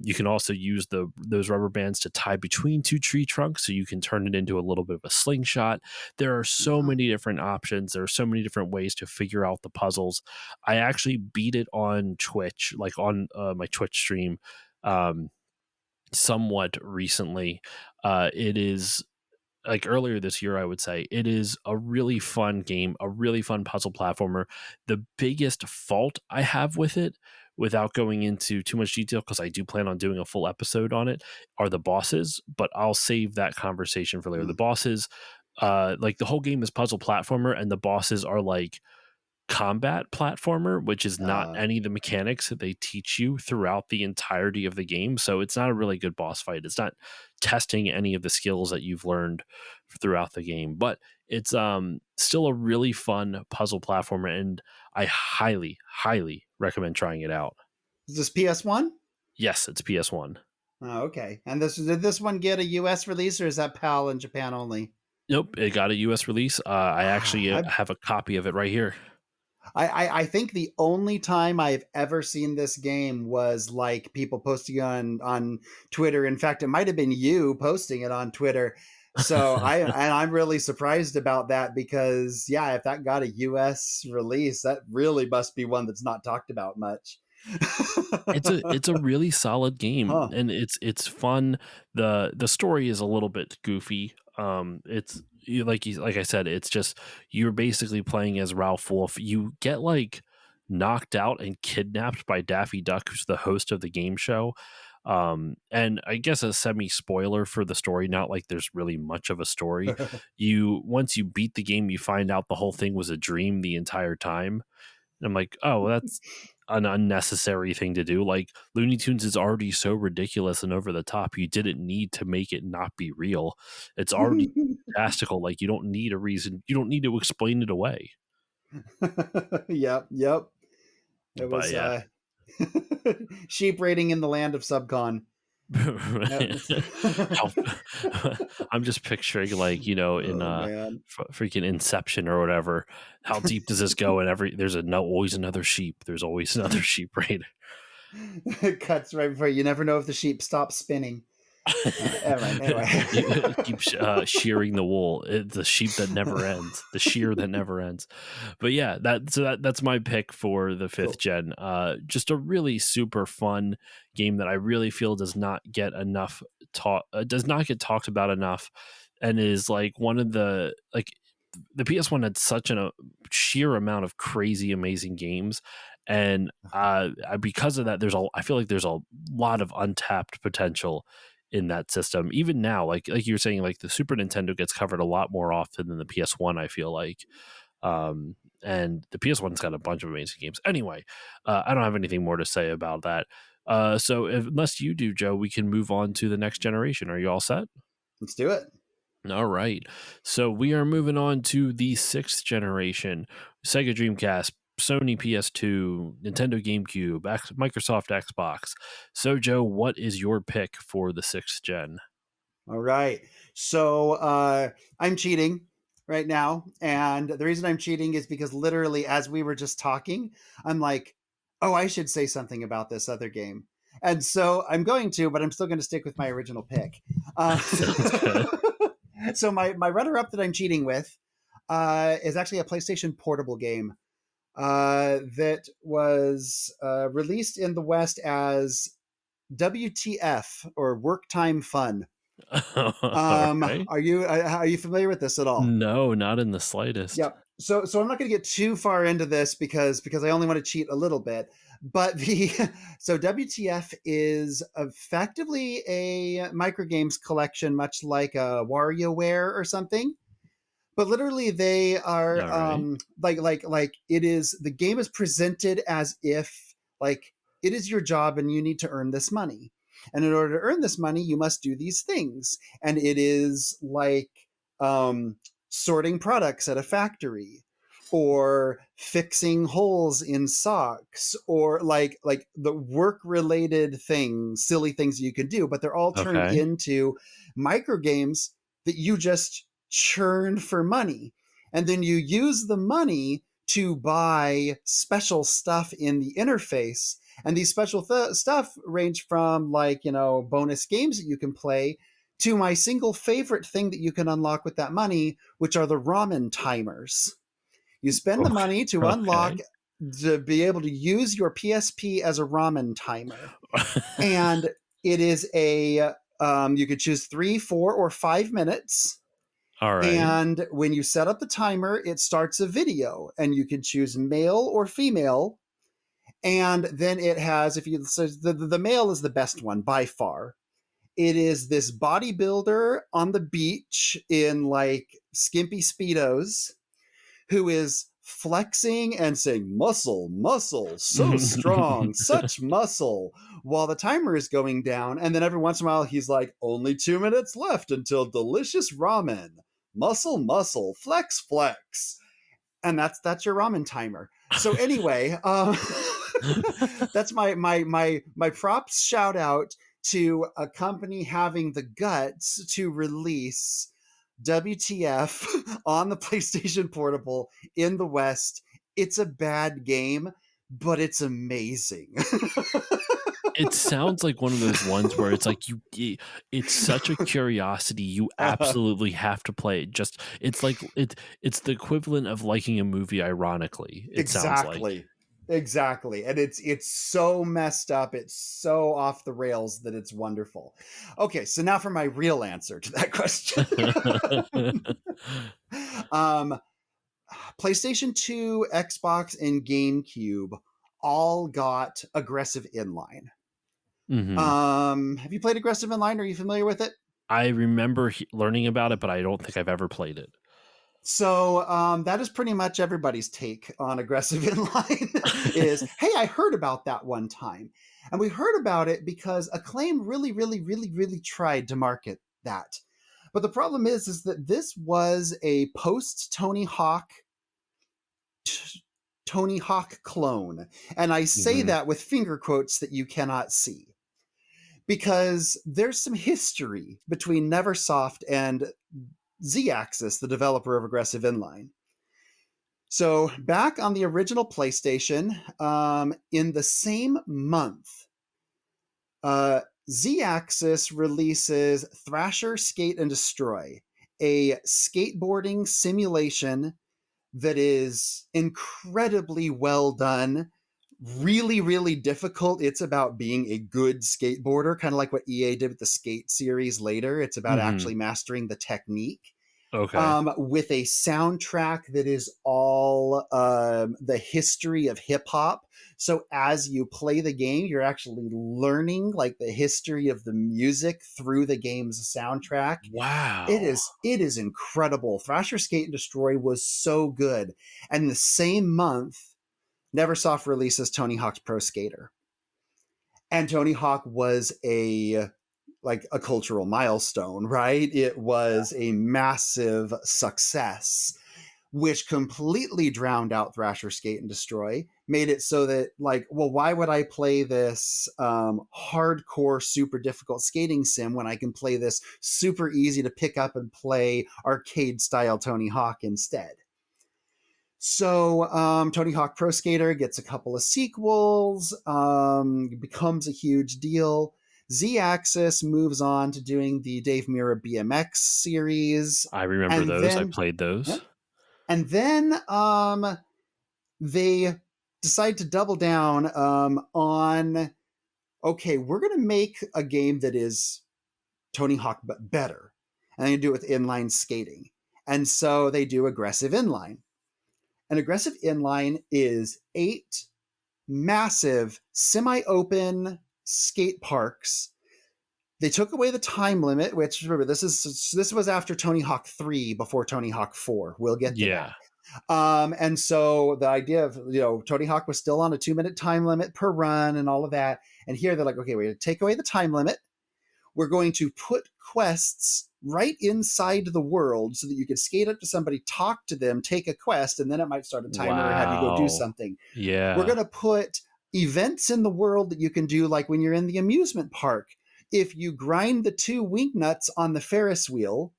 You can also use those rubber bands to tie between two tree trunks, so you can turn it into a little bit of a slingshot. There are so many different options. There are so many different ways to figure out the puzzles. I actually beat it on Twitch, like on my Twitch stream, somewhat recently. It is like earlier this year, I would say. It is a really fun game, a really fun puzzle platformer. The biggest fault I have with it, without going into too much detail, because I do plan on doing a full episode on it, are the bosses, but I'll save that conversation for later. The bosses, like the whole game is puzzle platformer, and the bosses are like combat platformer, which is not uh, any of the mechanics that they teach you throughout the entirety of the game. So it's not a really good boss fight. It's not testing any of the skills that you've learned throughout the game, but it's still a really fun puzzle platformer, and I highly, highly recommend trying it out. is this PS1? Yes, it's PS1. Oh, okay. And did this one get a US release, or is that PAL in Japan only? Nope, it got a US release. I actually I, have a copy of it right here. I think the only time I've ever seen this game was like people posting on Twitter. In fact, it might have been you posting it on Twitter. So I'm really surprised about that, because yeah, if that got a US release, that really must be one that's not talked about much. It's a really solid game, Huh. and it's fun. The story is a little bit goofy. It's like I said, it's just, you're basically playing as Ralph Wolf. You get like knocked out and kidnapped by Daffy Duck, who's the host of the game show. And I guess a semi spoiler for the story, not like there's really much of a story. Once you beat the game, you find out the whole thing was a dream the entire time. And I'm like, oh, well, that's an unnecessary thing to do. Like, Looney Tunes is already so ridiculous and over the top. You didn't need to make it not be real. It's already fantastical. Like, you don't need a reason. You don't need to explain it away. Yep, yep. It But was yeah. sheep raiding in the land of Subcon. How, I'm just picturing, like, in Oh man. freaking Inception or whatever. How deep does this go? And there's always another sheep. There's always another sheep raider. It cuts right before you never know if the sheep stops spinning. Anyway. Keep shearing the wool. The sheep that never ends. The shear that never ends. But yeah, that's my pick for the fifth Cool. gen. Just a really super fun game that I really feel does not get talked about enough, and is like one of the PS1 had such a sheer amount of crazy, amazing games, and because of that, I feel like there's a lot of untapped potential in that system. Even now, like you were saying, like the Super Nintendo gets covered a lot more often than the PS1. I feel like, and the PS1's got a bunch of amazing games. Anyway, I don't have anything more to say about that. So unless you do, Joe, we can move on to the next generation. Are you all set? Let's do it. All right. So we are moving on to the sixth generation: Sega Dreamcast, Sony PS2, Nintendo GameCube, Microsoft Xbox. So, Joe, what is your pick for the sixth gen? All right. So I'm cheating right now. And the reason I'm cheating is because literally, as we were just talking, I'm like, oh, I should say something about this other game. And so I'm going to, but I'm still going to stick with my original pick. Sounds good. So my runner up that I'm cheating with is actually a PlayStation portable game. that was released in the West as WTF, or Work Time Fun. Okay. Are you familiar with this at all? No, not in the slightest. Yep. So I'm not going to get too far into this because I only want to cheat a little bit. But the so WTF is effectively a microgames collection, much like a WarioWare or something. But literally, they are All right. like it is, the game is presented as if like it is your job and you need to earn this money. And in order to earn this money, you must do these things. And it is like um, sorting products at a factory, or fixing holes in socks, or like the work related things, silly things you can do, but they're all turned Okay. into micro games that you just churn for money. And then you use the money to buy special stuff in the interface. And these special stuff range from, like, bonus games that you can play, to my single favorite thing that you can unlock with that money, which are the ramen timers. You spend the Okay. money to unlock, Okay. to be able to use your PSP as a ramen timer. And it is you could choose 3, 4, or 5 minutes. All right. And when you set up the timer, it starts a video, and you can choose male or female. And then it has, if you, so the male is the best one by far. It is this bodybuilder on the beach in like skimpy Speedos, who is flexing and saying, muscle, muscle, so strong, such muscle, while the timer is going down. And then every once in a while, he's like, only 2 minutes left until delicious ramen. Muscle, muscle, flex, flex. And that's your ramen timer. So anyway, that's my props shout out to a company having the guts to release WTF on the PlayStation Portable in the West. It's a bad game, but it's amazing. It sounds like one of those ones where it's like it's such a curiosity, you absolutely have to play it. Just it's the equivalent of liking a movie ironically, it sounds like. Exactly. Exactly. And it's so messed up, it's so off the rails that it's wonderful. Okay, so now for my real answer to that question. um PlayStation 2, Xbox, and GameCube all got aggressive inline. Mhm. Have you played aggressive inline? Are you familiar with it? I remember learning about it, but I don't think I've ever played it. So that is pretty much everybody's take on aggressive inline. Is, hey, I heard about that one time, and we heard about it because Acclaim really, really, really, really tried to market that. But the problem is that this was a post Tony Hawk clone, and I say Mhm. that with finger quotes that you cannot see, because there's some history between Neversoft and Z-Axis, the developer of Aggressive Inline. So, back on the original PlayStation, in the same month, uh, Z-Axis releases Thrasher Skate and Destroy, a skateboarding simulation that is incredibly well done, really, really difficult. It's about being a good skateboarder, kind of like what EA did with the Skate series later. It's about Mhm. actually mastering the technique, Okay. with a soundtrack that is all the history of hip hop. So as you play the game, you're actually learning like the history of the music through the game's soundtrack. Wow. It is incredible. Thrasher Skate and Destroy was so good. And the same month, Neversoft releases Tony Hawk's Pro Skater. And Tony Hawk was a cultural milestone, right? It was a massive success, which completely drowned out Thrasher Skate and Destroy, made it so that, like, well, why would I play this hardcore, super difficult skating sim when I can play this super easy to pick up and play arcade style Tony Hawk instead? So Tony Hawk Pro Skater gets a couple of sequels, becomes a huge deal. Z-Axis moves on to doing the Dave Mirra BMX series, I remember and those, I then played yeah, those. and then they decide to double down on, okay, we're going to make a game that is Tony Hawk but better, and they do it with inline skating. And so they do aggressive inline. And aggressive inline is 8 massive semi-open skate parks. They took away the time limit, which, remember, this was after Tony Hawk 3, before Tony Hawk 4. We'll get to that. Yeah. And so the idea of, Tony Hawk was still on a 2-minute time limit per run and all of that. And here they're like, okay, we're going to take away the time limit. We're going to put quests right inside the world so that you could skate up to somebody, talk to them, take a quest, and then it might start a timer or have you go do Wow. something. We're Yeah. going to put events in the world that you can do, like when you're in the amusement park. If you grind the 2 wing nuts on the Ferris wheel,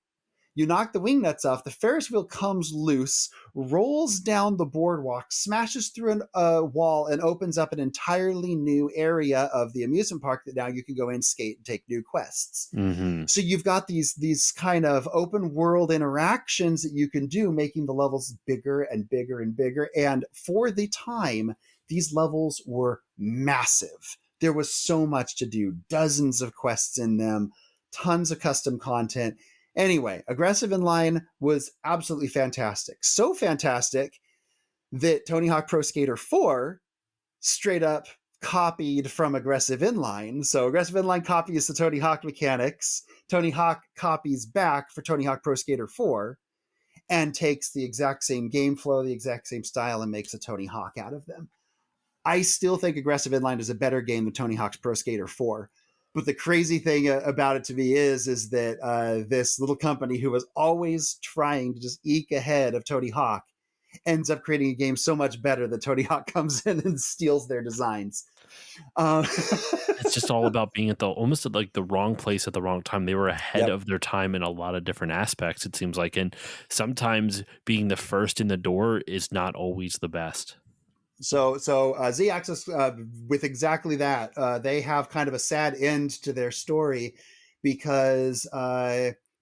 you knock the wing nuts off, the Ferris wheel comes loose, rolls down the boardwalk, smashes through a wall, and opens up an entirely new area of the amusement park that now you can go in, skate, and take new quests. Hmm. So you've got these kind of open world interactions that you can do, making the levels bigger and bigger and bigger. And for the time, these levels were massive. There was so much to do, dozens of quests in them, tons of custom content. Anyway, Aggressive Inline was absolutely fantastic. So fantastic that Tony Hawk Pro Skater 4 straight up copied from Aggressive Inline. So Aggressive Inline copies the Tony Hawk mechanics. Tony Hawk copies back for Tony Hawk Pro Skater 4 and takes the exact same game flow, the exact same style, and makes a Tony Hawk out of them. I still think Aggressive Inline is a better game than Tony Hawk's Pro Skater 4. But the crazy thing about it to me is that this little company who was always trying to just eke ahead of Tony Hawk ends up creating a game so much better that Tony Hawk comes in and steals their designs. Um, It's just all about being almost at like the wrong place at the wrong time. They were ahead yep. of their time in a lot of different aspects, it seems like. And sometimes being the first in the door is not always the best. So Z-Axis, with exactly that, they have kind of a sad end to their story because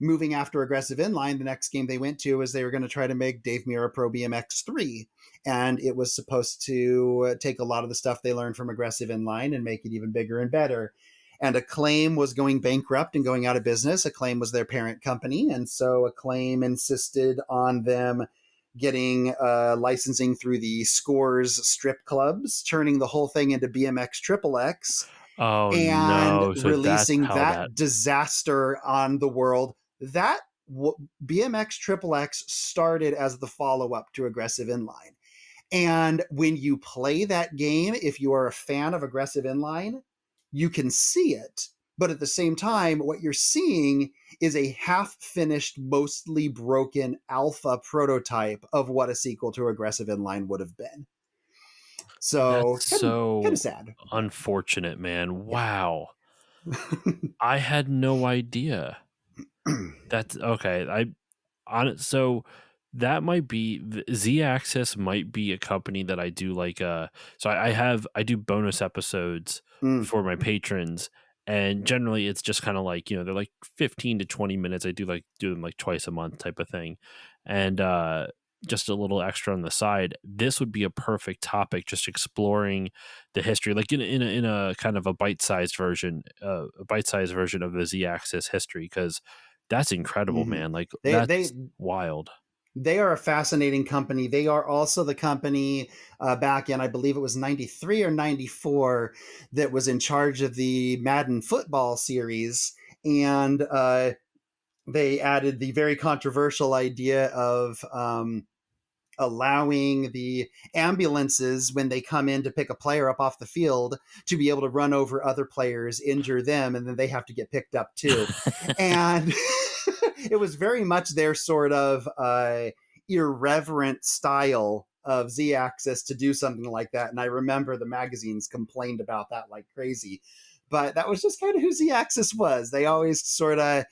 moving after Aggressive Inline, the next game they went to was they were going to try to make Dave Mirra Pro BMX 3. And it was supposed to take a lot of the stuff they learned from Aggressive Inline and make it even bigger and better. And Acclaim was going bankrupt and going out of business. Acclaim was their parent company. And so Acclaim insisted on them getting licensing through the Scores strip clubs, turning the whole thing into BMX Triple X, Oh and no. So that's releasing how that that disaster on the world. That BMX Triple X started as the follow up to Aggressive Inline. And when you play that game, if you are a fan of Aggressive Inline, you can see it. But at the same time, what you're seeing is a half finished, mostly broken alpha prototype of what a sequel to Aggressive Inline would have been. So that's kind of so sad. unfortunate, man. Yeah. Wow. I had no idea. That's okay. So that might be Z Access might be a company that I do like. So I do bonus episodes Mm. for my patrons, and generally it's just kind of like they're like 15 to 20 minutes. I do them like twice a month type of thing, and just a little extra on the side. This would be a perfect topic, just exploring the history, like in a kind of a bite-sized version of the Z Axis history, because that's incredible, Mm-hmm. man. Like They that's they wild. they are a fascinating company. They are also the company back in, I believe it was 93 or 94, that was in charge of the Madden football series. And they added the very controversial idea of allowing the ambulances, when they come in to pick a player up off the field, to be able to run over other players, injure them, and then they have to get picked up too. And it was very much their sort of irreverent style of Z-Axis to do something like that. And I remember the magazines complained about that like crazy. But that was just kind of who Z-Axis was. They always sort of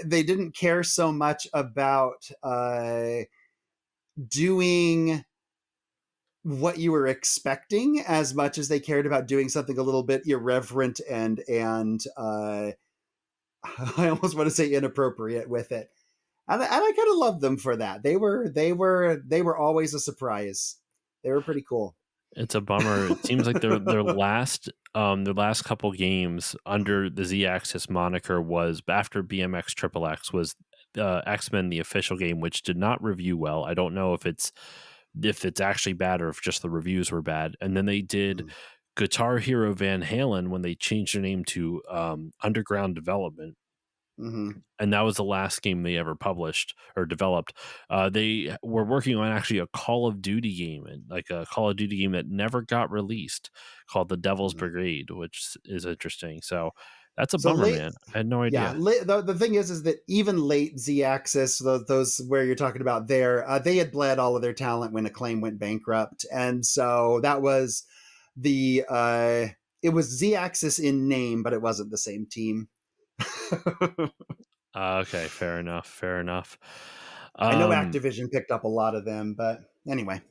they didn't care so much about doing what you were expecting as much as they cared about doing something a little bit irreverent and I almost want to say inappropriate with it. And I kind of loved them for that. They were always a surprise. They were pretty cool. It's a bummer. It seems like their last couple games under the Z-Axis moniker was after BMX Triple X was X-Men the official game, which did not review well. I don't know if it's actually bad or if just the reviews were bad. And then they did Mm-hmm. Guitar Hero Van Halen when they changed their name to Underground Development, Mm-hmm. and that was the last game they ever published or developed. They were working on actually a Call of Duty game, and like a Call of Duty game that never got released, called The Devil's Mm-hmm. Brigade, which is interesting. So that's a So bummer, late, man. I had no yeah. idea. The thing is that even late Z-Axis, those where you're talking about there, they had bled all of their talent when Acclaim went bankrupt, and so that was the it was Z-Axis in name, but it wasn't the same team. Okay, fair enough. Fair enough. I know Um, Activision picked up a lot of them, but anyway.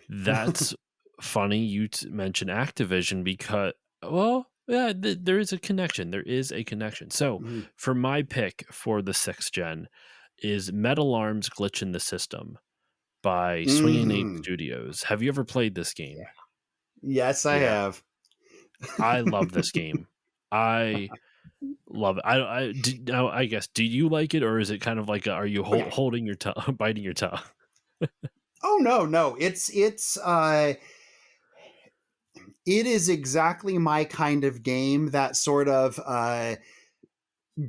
that's funny you mention Activision because, well, yeah, there is a connection. There is a connection. So, Mhm. for my pick for the sixth gen is Metal Arms Glitch in the System by Swinging Ape Mhm. Studios. Have you ever played this game? Yeah. Yes, I Yeah, have. I love this game. I love it. Now, I guess, do you like it, or is it kind of like, are you Oh yeah. holding your tongue, biting your tongue? Oh no, no. It is exactly my kind of game, that sort of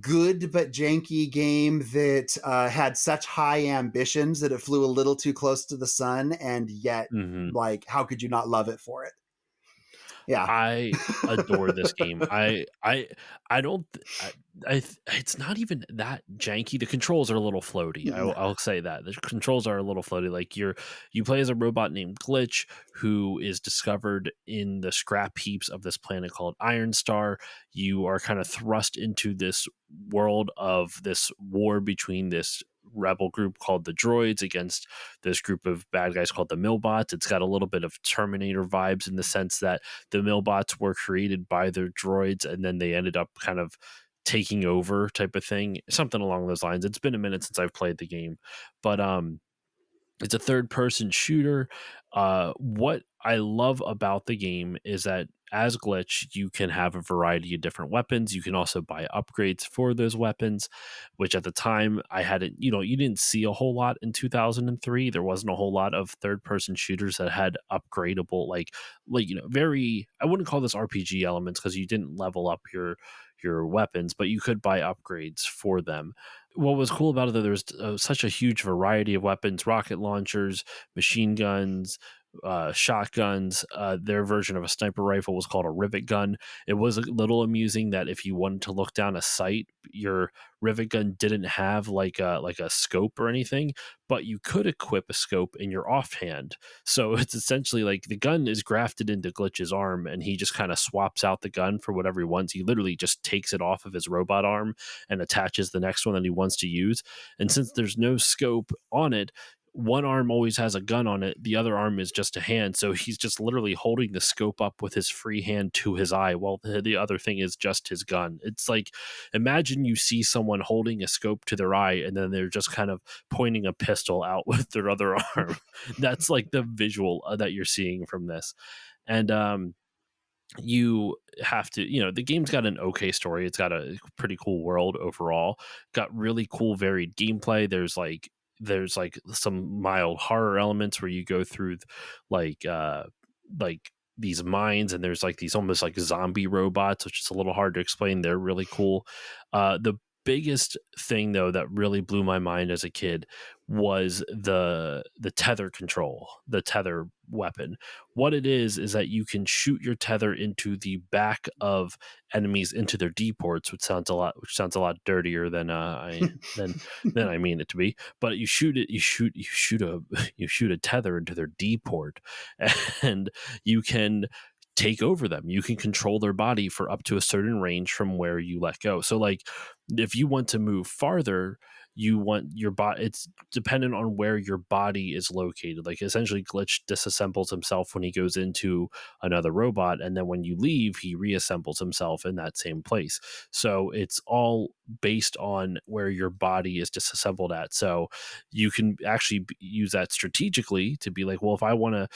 good but janky game that had such high ambitions that it flew a little too close to the sun, and yet, Mhm. like, how could you not love it for it? Yeah. I adore this game. I don't it's not even that janky. The controls are a little floaty. I'll say that. The controls are a little floaty. Like you play as a robot named Glitch who is discovered in the scrap heaps of this planet called Iron Star. You are kind of thrust into this world of this war between this rebel group called the Droids against this group of bad guys called the Millbots. It's got a little bit of Terminator vibes in the sense that the Millbots were created by their droids and then they ended up kind of taking over type of thing, something along those lines. It's been a minute since I've played the game, but it's a third person shooter. What I love about the game is that as Glitch, you can have a variety of different weapons. You can also buy upgrades for those weapons, which at the time I hadn't, you didn't see a whole lot in 2003. There wasn't a whole lot of third person shooters that had upgradable, very, I wouldn't call this RPG elements because you didn't level up your weapons, but you could buy upgrades for them. What was cool about it, though, there was such a huge variety of weapons: rocket launchers, machine guns, shotguns. Their version of a sniper rifle was called a rivet gun. It was a little amusing that if you wanted to look down a sight, your rivet gun didn't have like a scope or anything, but you could equip a scope in your offhand. So it's essentially like the gun is grafted into Glitch's arm, and he just kind of swaps out the gun for whatever he wants. He literally just takes it off of his robot arm and attaches the next one that he wants to use. And since there's no scope on it, one arm always has a gun on it. The other arm is just a hand. So he's just literally holding the scope up with his free hand to his eye while the other thing is just his gun. It's like, imagine you see someone holding a scope to their eye and then they're just kind of pointing a pistol out with their other arm. That's like the visual that you're seeing from this. And you have to, the game's got an okay story. It's got a pretty cool world overall, got really cool varied gameplay. There's like some mild horror elements where you go through like like these mines, and there's like these almost like zombie robots, which is a little hard to explain. They're really cool. The biggest thing though that really blew my mind as a kid was the tether control, the tether weapon. What it is that you can shoot your tether into the back of enemies into their D ports, which sounds a lot dirtier than than I mean it to be. But you shoot it, you shoot a you shoot a tether into their D port, and you can take over them. You can control their body for up to a certain range from where you let go. So like if you want to move farther, you want your body, it's dependent on where your body is located. Like essentially Glitch disassembles himself when he goes into another robot, and then when you leave he reassembles himself in that same place. So it's all based on where your body is disassembled at. So you can actually use that strategically to be like, well, if I want to,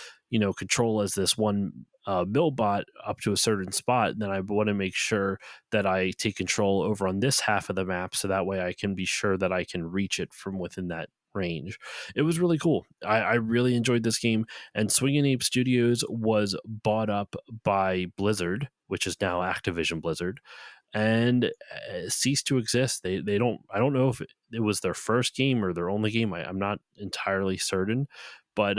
control as this one millbot up to a certain spot, then I want to make sure that I take control over on this half of the map, so that way I can be sure that I can reach it from within that range. It was really cool. I really enjoyed this game, and Swingin' Ape Studios was bought up by Blizzard, which is now Activision Blizzard, and ceased to exist. They don't. I don't know if it was their first game or their only game. I'm not entirely certain, but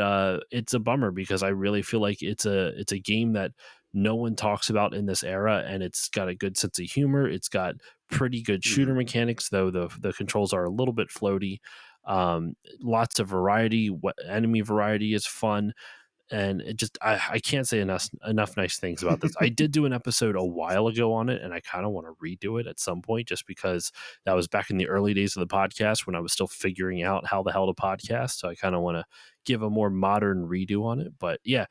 it's a bummer because I really feel like it's a game that no one talks about in this era, and it's got a good sense of humor. It's got pretty good shooter Mhm. mechanics, though the controls are a little bit floaty. Lots of variety. What enemy variety is fun, and it just I can't say enough nice things about this. I did do an episode a while ago on it, and I kind of want to redo it at some point, just because that was back in the early days of the podcast when I was still figuring out how the hell to podcast. So I kind of want to give a more modern redo on it. But yeah,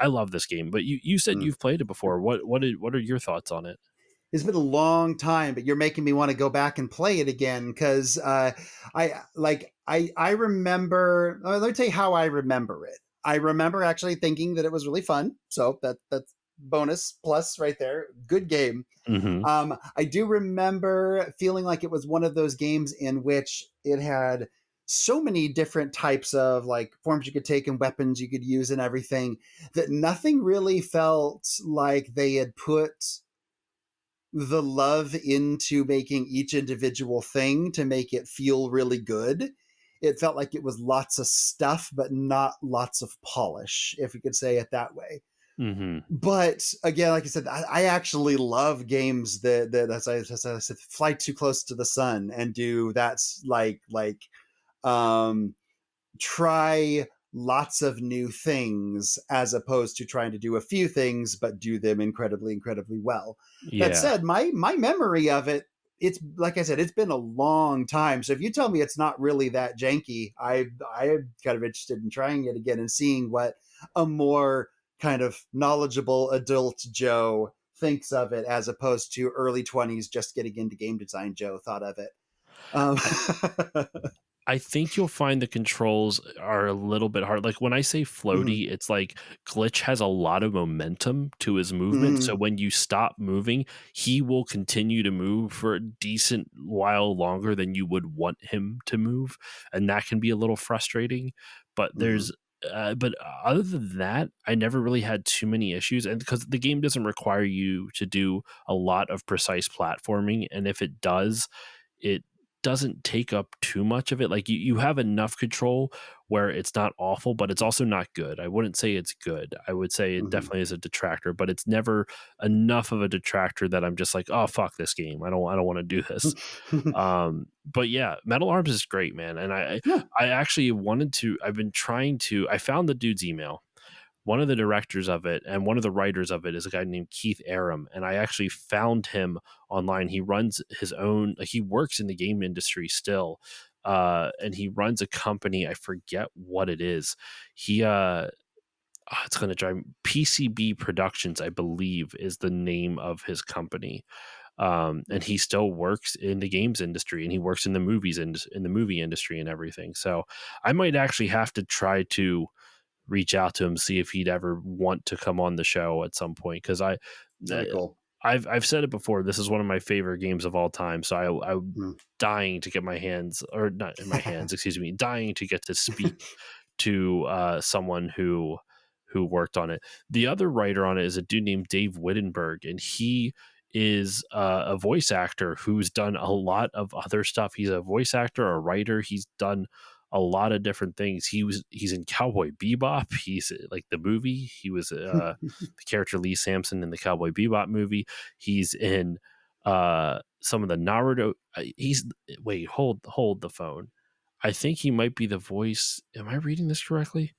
I love this game. But you said Mm. you've played it before. What are your thoughts on it? It's been a long time, but you're making me want to go back and play it again because I remember. Let me tell you how I remember it. I remember actually thinking that it was really fun. So that's bonus plus right there. Good game. Hmm. I do remember feeling like it was one of those games in which it had so many different types of like forms you could take and weapons you could use and everything that nothing really felt like they had put the love into making each individual thing to make it feel really good. It felt like it was lots of stuff, but not lots of polish, if we could say it that way. Hmm. But again, like I said, I actually love games that as I said, fly too close to the sun and do that's um, try lots of new things as opposed to trying to do a few things but do them incredibly well. That Yeah. said, my memory of it, it's like I said, it's been a long time. So if you tell me it's not really that janky, I'm kind of interested in trying it again and seeing what a more kind of knowledgeable adult Joe thinks of it as opposed to early 20s just getting into game design Joe thought of it. Um, I think you'll find the controls are a little bit hard. Like when I say mhm, floaty, it's like Glitch has a lot of momentum to his movement. So mhm, when you stop moving, he will continue to move for a decent while longer than you would want him to move. And that can be a little frustrating. But mhm, but other than that, I never really had too many issues. And because the game doesn't require you to do a lot of precise platforming. And if it does, it doesn't take up too much of it. Like you have enough control where it's not awful, but it's also not good. I wouldn't say it's good. I would say it mhm. definitely is a detractor, but it's never enough of a detractor that I'm just like, oh fuck this game. I don't want to do this. But yeah, Metal Arms is great, man. And Yeah. I actually wanted to. I've been trying to. I found the dude's email. One of the directors of it and one of the writers of it is a guy named Keith Aram, and I actually found him online. He runs his own, like he works in the game industry still, and he runs a company. I forget what it is. He it's going to drive PCB Productions, I believe, is the name of his company. And he still works in the games industry, and he works in the movies and in the movie industry and everything. So I might actually have to try to reach out to him, see if he'd ever want to come on the show at some point. Because uh, That'd be cool. I've said it before. This is one of my favorite games of all time. So I'm Mm. dying to get my hands, or not in my hands, excuse me, dying to get to speak to someone who worked on it. The other writer on it is a dude named Dave Wittenberg, and he is a voice actor who's done a lot of other stuff. He's a voice actor, a writer. He's done a lot of different things. He's in Cowboy Bebop. He's like the movie. He was the character Lee Samson in the Cowboy Bebop movie. He's in some of the Naruto. He's wait, hold the phone. I think he might be the voice. Am I reading this correctly?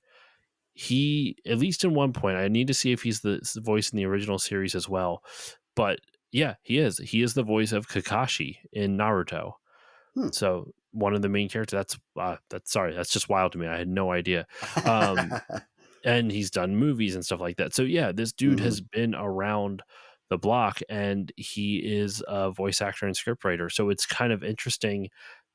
He, at least in one point, I need to see if he's the voice in the original series as well. But yeah, he is. He is the voice of Kakashi in Naruto. Hmm. So one of the main characters, that's sorry, that's just wild to me. I had no idea. Um, and he's done movies and stuff like that. So yeah, this dude Hmm. has been around the block, and he is a voice actor and scriptwriter. So it's kind of interesting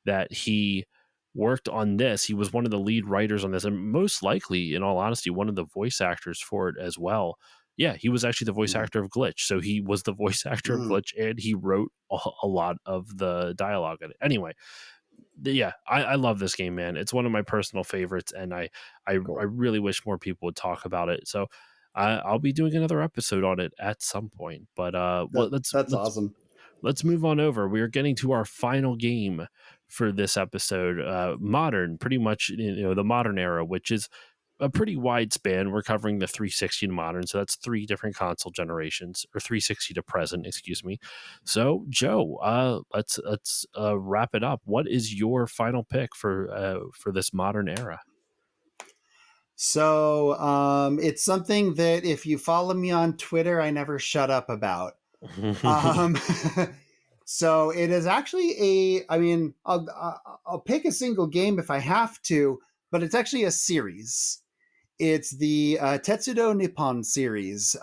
that he worked on this. He was one of the lead writers on this, and most likely, in all honesty, one of the voice actors for it as well. Yeah, he was actually the voice Hmm. actor of Glitch. So he was the voice actor of Hmm. Glitch, and he wrote a lot of the dialogue in it. Anyway, yeah, I love this game, man. It's one of my personal favorites, and I Cool. really wish more people would talk about it. So I'll be doing another episode on it at some point. But let's That's awesome. let's move on over. We are getting to our final game for this episode. Modern, pretty much, the modern era, which is a pretty wide span. We're covering the 360 to modern, so that's three different console generations, or 360 to present, excuse me. So, Joe, let's wrap it up. What is your final pick for this modern era? So it's something that if you follow me on Twitter, I never shut up about. Um, so it is actually I mean, I'll pick a single game if I have to, but it's actually a series. It's the Tetsudo Nippon series.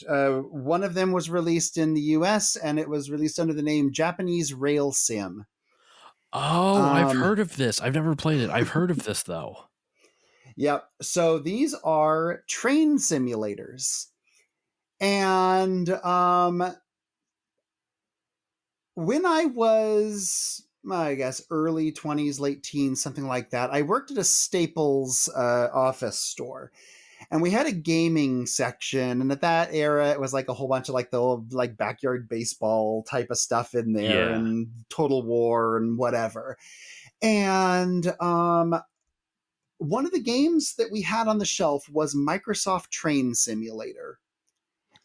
One of them was released in the US and it was released under the name Japanese Rail Sim. Oh, I've Um, heard of this. I've never played it. I've heard of this though. yep. So these are train simulators. And when I was, I guess, early 20s, late teens, something like that, I worked at a Staples office store. And we had a gaming section. And at that era, it was like a whole bunch of like the old, like backyard baseball type of stuff in there Yeah. and Total War and whatever. And one of the games that we had on the shelf was Microsoft Train Simulator.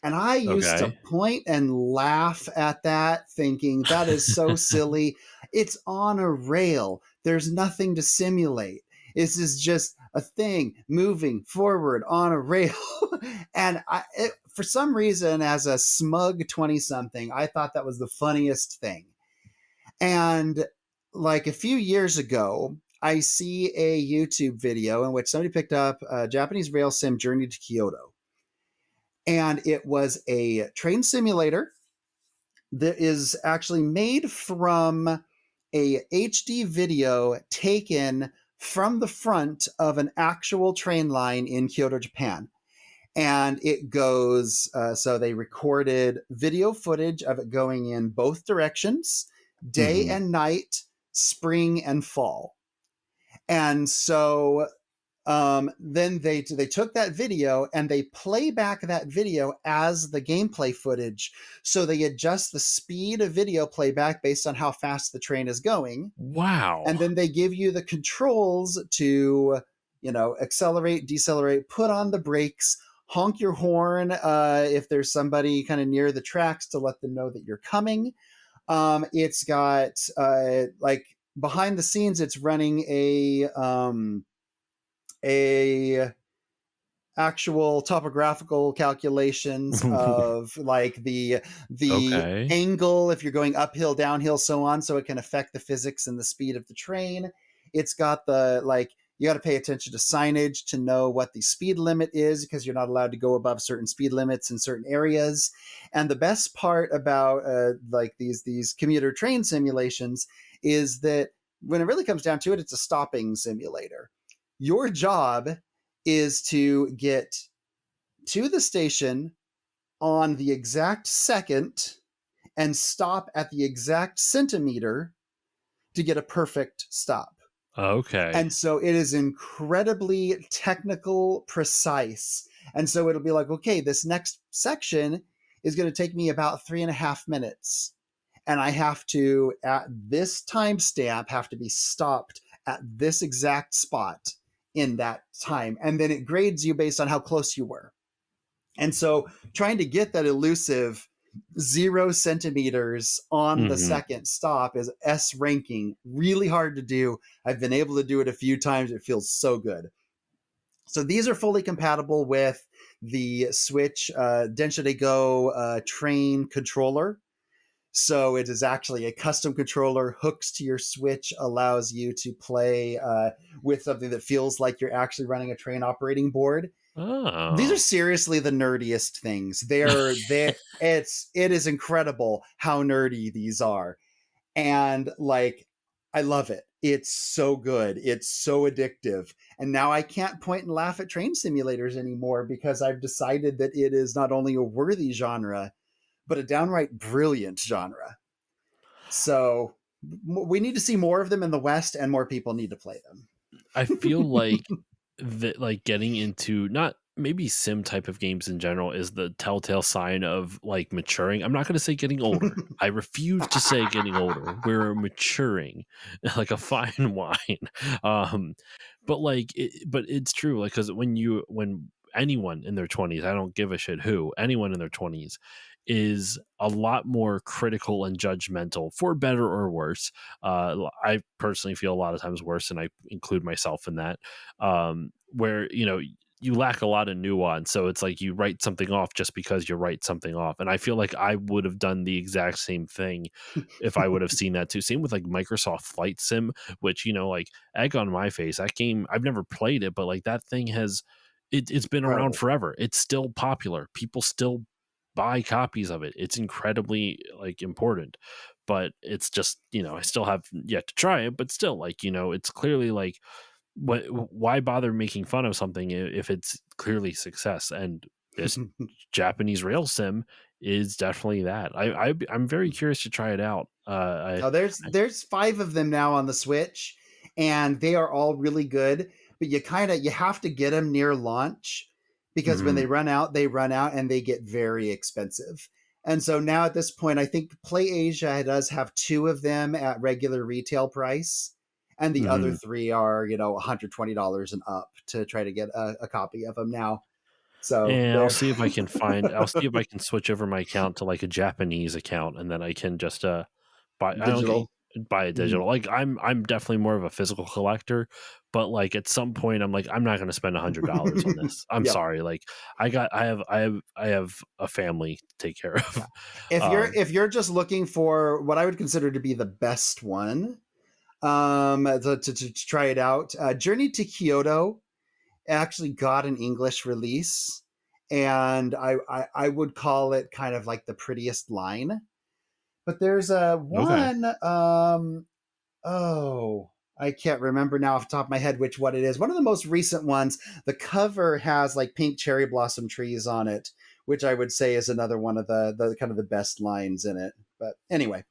And I used to Okay. point and laugh at that, thinking that is so silly. It's on a rail. There's nothing to simulate. This is just a thing moving forward on a rail. And for some reason, as a smug 20 something, I thought that was the funniest thing. And like a few years ago, I see a YouTube video in which somebody picked up a Japanese rail sim Journey to Kyoto, and it was a train simulator that is actually made from a HD video taken from the front of an actual train line in Kyoto, Japan. And it goes, so they recorded video footage of it going in both directions, day Hmm. and night, spring and fall. And so then they took that video and they play back that video as the gameplay footage. So they adjust the speed of video playback based on how fast the train is going, and Wow. then they give you the controls to, accelerate, decelerate, put on the brakes, honk your horn if there's somebody kind of near the tracks to let them know that you're coming. It's got like behind the scenes, it's running a actual topographical calculations of like the Okay. angle if you're going uphill, downhill, so on, so it can affect the physics and the speed of the train. It's got the like you got to pay attention to signage to know what the speed limit is because you're not allowed to go above certain speed limits in certain areas. And the best part about like these commuter train simulations is that when it really comes down to it, it's a stopping simulator. Your job is to get to the station on the exact second and stop at the exact centimeter to get a perfect stop. Okay. And so it is incredibly technical, precise. And so it'll be like, okay, this next section is going to take me about 3.5 minutes. And I have to, at this timestamp, have to be stopped at this exact spot in that time. And then it grades you based on how close you were. And so trying to get that elusive 0 centimeters on the Hmm. second stop is S ranking. Really hard to do. I've been able to do it a few times. It feels so good. So these are fully compatible with the Switch Densha Go train controller. So it is actually a custom controller, hooks to your Switch, allows you to play with something that feels like you're actually running a train operating board. These are Oh. seriously the nerdiest things. It is incredible how nerdy these are. And like, I love it. It's so good. It's so addictive. And now I can't point and laugh at train simulators anymore because I've decided that it is not only a worthy genre, but a downright brilliant genre. So we need to see more of them in the West, and more people need to play them. I feel like that, like, getting into not maybe sim type of games in general is the telltale sign of like maturing. I'm not going to say getting older. I refuse to say getting older. We're maturing like a fine wine. Um, but like, but it's true. Like, because when anyone in their 20s, I don't give a shit who, anyone in their 20s is a lot more critical and judgmental for better or worse. I personally feel a lot of times worse, and I include myself in that. Where you lack a lot of nuance, so it's like you write something off just because you write something off, and I feel like I would have done the exact same thing if I would have seen that too. Same with like Microsoft Flight Sim, which like egg on my face. That game I've never played it, but like that thing it's been around Incredible. forever. It's still popular. People still buy copies of it. It's incredibly like important, but it's just I still have yet to try it. But still, like it's clearly like why bother making fun of something if it's clearly success? And this Japanese rail sim is definitely that. I'm very curious to try it out. Oh, there's five of them now on the Switch, and they are all really good. But you have to get them near launch because when Mhm. they run out, and they get very expensive. And so now at this point, I think Play Asia does have two of them at regular retail price, and the other Mhm. three are $120 and up to try to get a copy of them now. So And they're I'll see if I can switch over my account to like a Japanese account, and then I can just buy I don't get digital. buy a Mhm. digital. Like I'm definitely more of a physical collector, but like at some point I'm like I'm not going to spend $100 on this. I'm Yep. sorry. Like I have a family to take care Yeah. of. Um If you're just looking for what I would consider to be the best one, to try it out, Journey to Kyoto actually got an English release, and I would call it kind of like the prettiest line. But there's a okay. one. Oh, I can't remember now off the top of my head which one it is. One of the most recent ones. The cover has like pink cherry blossom trees on it, which I would say is another one of the kind of the best lines in it. But anyway,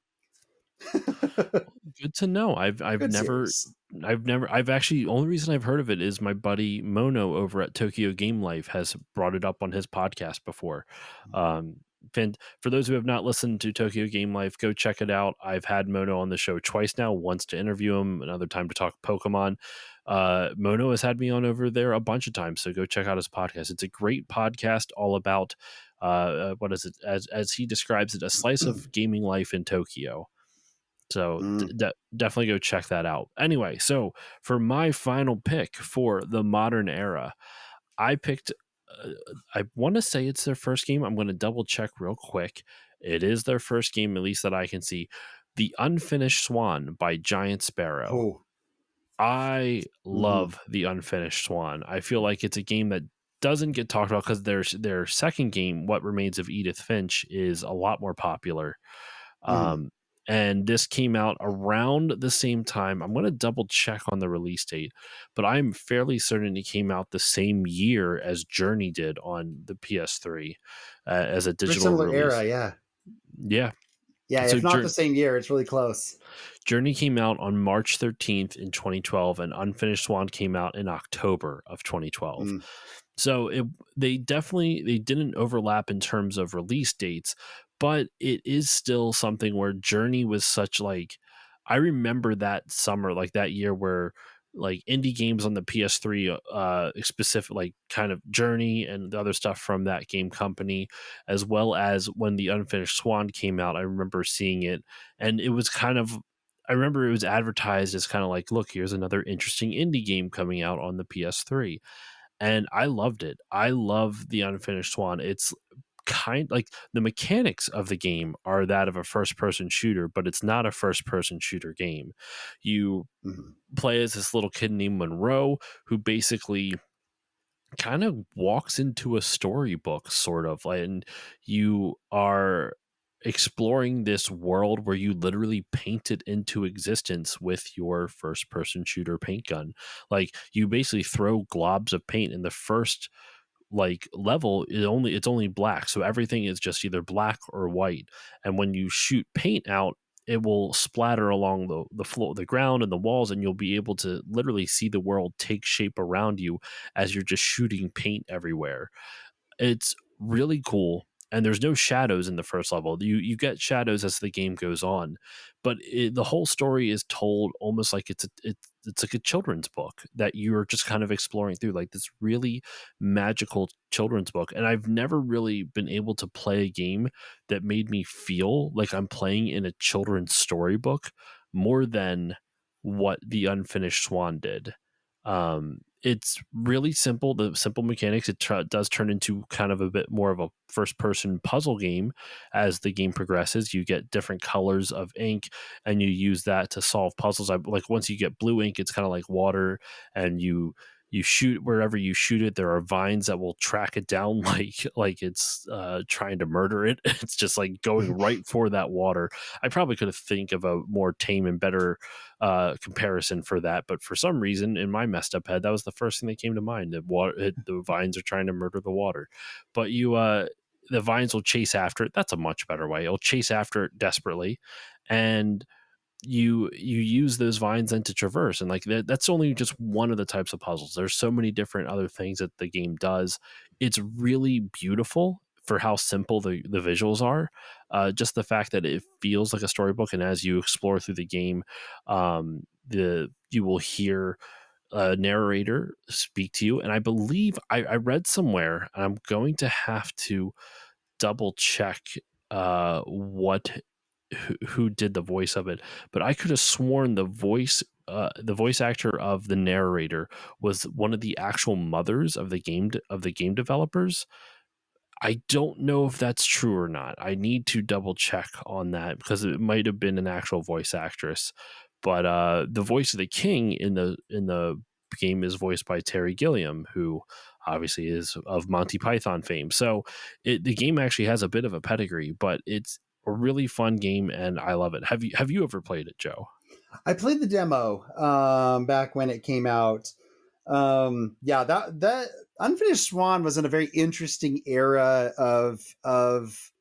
Good to know. good series. I've actually only reason I've heard of it is my buddy Mono over at Tokyo Game Life has brought it up on his podcast before. Um, and for those who have not listened to Tokyo Game Life, go check it out. I've had Mono on the show twice now, once to interview him, another time to talk Pokemon. Mono has had me on over there a bunch of times, so go check out his podcast. It's a great podcast all about what is it as he describes it, a slice of gaming life in Tokyo. So Mm. definitely go check that out. Anyway, so for my final pick for the modern era, I picked. Uh, I want to say it's their first game. I'm going to double check real quick. It is their first game, at least that I can see. The Unfinished Swan by Giant Sparrow. Oh. I Mm-hmm. love The Unfinished Swan. I feel like it's a game that doesn't get talked about because their second game, What Remains of Edith Finch, is a lot more popular. Mm. Um, and this came out around the same time. I'm going to double check on the release date, but I'm fairly certain it came out the same year as Journey did on the PS3 as a Very digital similar era, release. yeah. Yeah. Yeah, So if not the same year, it's really close. Journey came out on March 13th in 2012, and Unfinished Swan came out in October of 2012. Mm. So they didn't overlap in terms of release dates, but it is still something where Journey was such like I remember that summer, like that year where like indie games on the PS3 specific like kind of Journey and the other stuff from that game company, as well as when the Unfinished Swan came out. I remember seeing it, and it was kind of I remember it was advertised as kind of like, look, here's another interesting indie game coming out on the PS3, and I loved it. I love the Unfinished Swan. It's kind like the mechanics of the game are that of a first person shooter, but it's not a first person shooter game. You Mhm. play as this little kid named Monroe who basically kind of walks into a storybook sort of like, and you are exploring this world where you literally paint it into existence with your first person shooter paint gun. Like you basically throw globs of paint in the first like level, it's only black, so everything is just either black or white, and when you shoot paint out, it will splatter along the floor, the ground and the walls, and you'll be able to literally see the world take shape around you as you're just shooting paint everywhere. It's really cool, and there's no shadows in the first level. You get shadows as the game goes on, but the whole story is told almost like it's like a children's book that you're just kind of exploring through, like this really magical children's book. And I've never really been able to play a game that made me feel like I'm playing in a children's storybook more than what the Unfinished Swan did. It's really simple. The simple mechanics, does turn into kind of a bit more of a first person puzzle game as the game progresses. You get different colors of ink, and you use that to solve puzzles. Like once you get blue ink, it's kind of like water, and you shoot wherever you shoot it. There are vines that will track it down like it's trying to murder it. It's just like going right for that water. I probably could have think of a more tame and better comparison for that, but for some reason in my messed up head, that was the first thing that came to mind. The vines are trying to murder the water, but the vines will chase after it. That's a much better way. It'll chase after it desperately, and you use those vines then to traverse, and like that's only just one of the types of puzzles. There's so many different other things that the game does. It's really beautiful for how simple the visuals are. Just the fact that it feels like a storybook, and as you explore through the game, the you will hear a narrator speak to you. And I believe I read somewhere, and I'm going to have to double check what who did the voice of it, but I could have sworn the voice actor of the narrator was one of the actual mothers of the game developers. I don't know if that's true or not. I need to double check on that because it might have been an actual voice actress. But the voice of the king in the game is voiced by Terry Gilliam, who obviously is of Monty Python fame. So the game actually has a bit of a pedigree, but it's a really fun game, and I love it. Have you ever played it, Joe? I played the demo back when it came out. Yeah, that Unfinished Swan was in a very interesting era of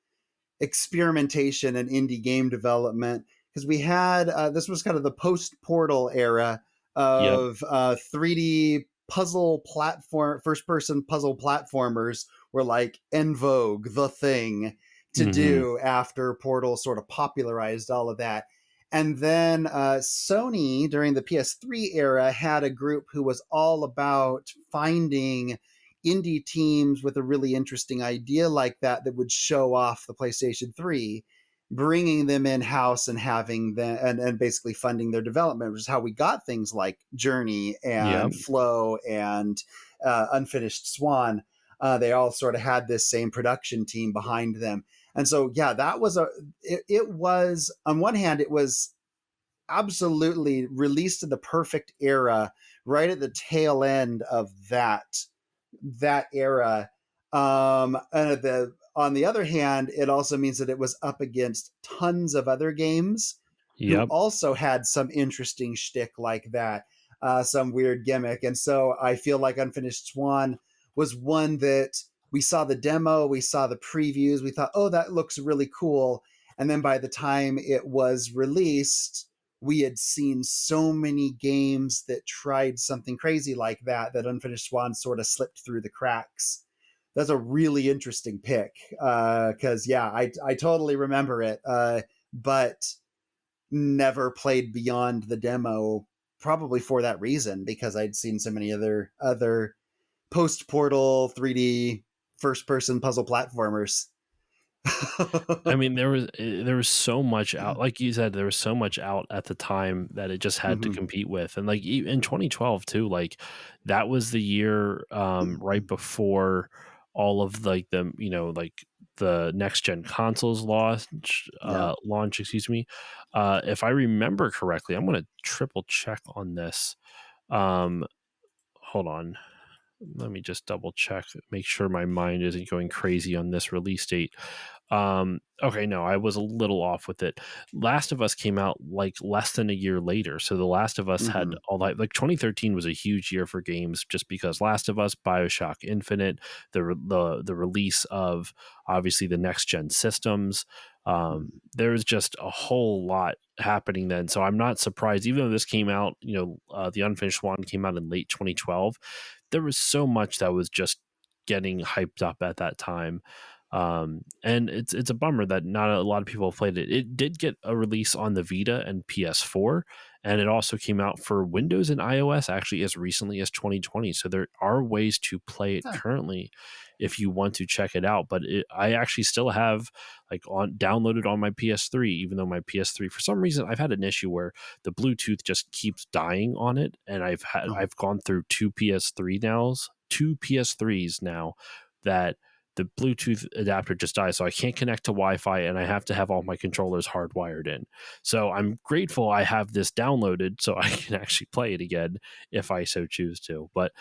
experimentation and indie game development because we had this was kind of the post Portal era Yep. of 3D puzzle platform first person puzzle platformers were like en vogue, the thing to Hmm. do after Portal sort of popularized all of that. And then Sony during the PS3 era had a group who was all about finding indie teams with a really interesting idea like that that would show off the PlayStation 3, bringing them in house and having them and basically funding their development, which is how we got things like Journey Yep. and Flow and Unfinished Swan. They all sort of had this same production team behind them. And so, yeah, that was it was, on one hand, it was absolutely released in the perfect era right at the tail end of that era. And on the other hand, it also means that it was up against tons of other games who Yep. also had some interesting shtick like that, some weird gimmick. And so I feel like Unfinished Swan was one that we saw the demo, we saw the previews, we thought, oh, that looks really cool. And then by the time it was released, we had seen so many games that tried something crazy like that Unfinished Swan sort of slipped through the cracks. That's a really interesting pick because yeah, I totally remember it, but never played beyond the demo. Probably for that reason, because I'd seen so many other post Portal 3D first person puzzle platformers. I mean, there was so much out, like you said, there was so much out at the time that it just had to Mhm. compete with, and like in 2012 too, like that was the year right before all of like the like the next gen consoles Yeah. launch, excuse me. If I remember correctly, I'm going to triple check on this. Um, hold on. Let me just double check, make sure my mind isn't going crazy on this release date. Okay, no, I was a little off with it. Last of Us came out like less than a year later. So The Last of Us had Hmm. all that, like 2013 was a huge year for games just because Last of Us, BioShock Infinite, the release of obviously the next gen systems. There was just a whole lot happening then. So I'm not surprised, even though this came out, The Unfinished Swan came out in late 2012. There was so much that was just getting hyped up at that time. And it's a bummer that not a lot of people have played it. It did get a release on the Vita and PS4, and it also came out for Windows and iOS actually as recently as 2020. So there are ways to play it Huh. currently if you want to check it out. But I actually still have like on downloaded on my PS3, even though my PS3 for some reason I've had an issue where the Bluetooth just keeps dying on it, and Oh, I've gone through two PS3s now that the Bluetooth adapter just dies, so I can't connect to Wi-Fi, and I have to have all my controllers hardwired in. So I'm grateful I have this downloaded, so I can actually play it again if I so choose to. But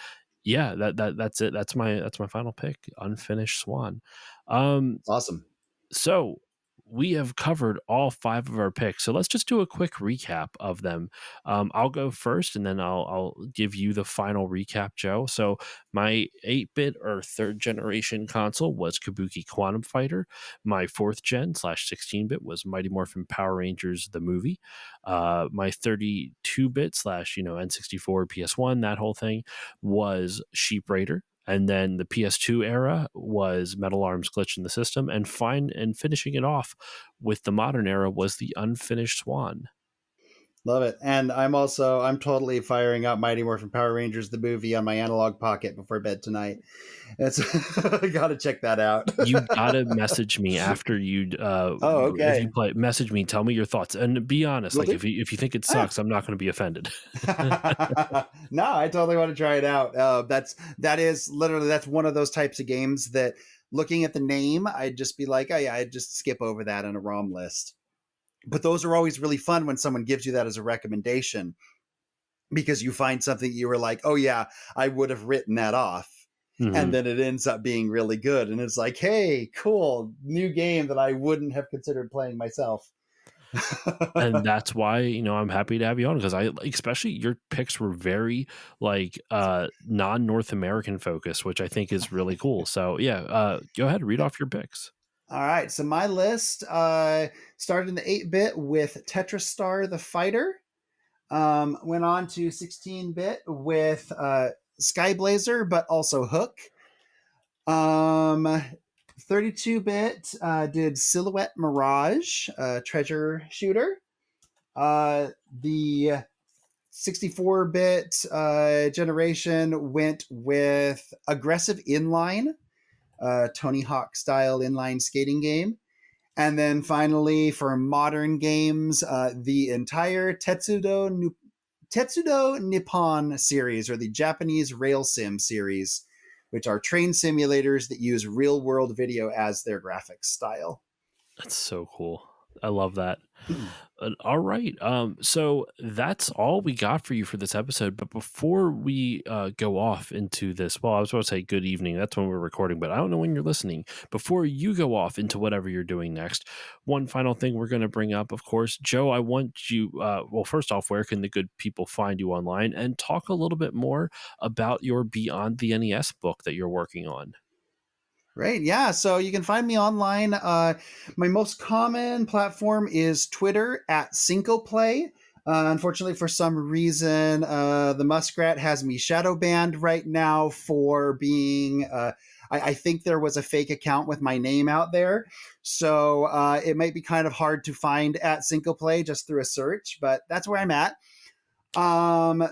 yeah, that's it. That's my final pick, Unfinished Swan. Um, it's awesome. so we have covered all five of our picks. So let's just do a quick recap of them. I'll go first, and then I'll give you the final recap, Joe. So my 8-bit or third generation console was Kabuki Quantum Fighter. My fourth gen slash 16-bit was Mighty Morphin Power Rangers the movie. My 32-bit slash N64 PS1, that whole thing, was Sheep Raider. And then the PS2 era was Metal Arms Glitch in the System, and finishing it off with the modern era was the Unfinished Swan. Love it. And I'm totally firing up Mighty Morphin Power Rangers the movie on my analog pocket before bed tonight. It's got to check that out. You gotta message me after Oh, if you okay. play. Message me, tell me your thoughts, and be honest. Will Like do. if you think it Ah. sucks, I'm not going to be offended. No, I totally want to try it out. That is literally that's one of those types of games that looking at the name, I'd just be like, oh yeah, I'd just skip over that on a ROM list. But those are always really fun when someone gives you that as a recommendation because you find something you were like, oh yeah, I would have written that off. And Mhm. then it ends up being really good. And it's like, hey, cool, new game that I wouldn't have considered playing myself. And that's why I'm happy to have you on, because especially your picks were very like non-North American focused, which I think is really cool. So yeah, go ahead, read off your picks. All right. So my list started in the 8-bit with Tetris Star the Fighter. Went on to 16-bit with Skyblazer, but also Hook. 32-bit did Silhouette Mirage, treasure shooter. The 64-bit generation went with Aggressive Inline, Tony Hawk style inline skating game. And then finally, for modern games, the entire Tetsudo Nippon series, or the Japanese Rail Sim series, which are train simulators that use real world video as their graphics style. That's so cool. I love that. All right. So that's all we got for you for this episode. But before we go off into this, well, I was going to say good evening. That's when we're recording, but I don't know when you're listening. Before you go off into whatever you're doing next, one final thing we're going to bring up, of course, Joe, I want you, well, first off, where can the good people find you online, and talk a little bit more about your Beyond the NES book that you're working on? Right. Yeah. So you can find me online. My most common platform is Twitter at Syncoplay. Unfortunately, for some reason, the Muskrat has me shadow banned right now for being. I think there was a fake account with my name out there. So it might be kind of hard to find at Syncoplay just through a search, but that's where I'm at.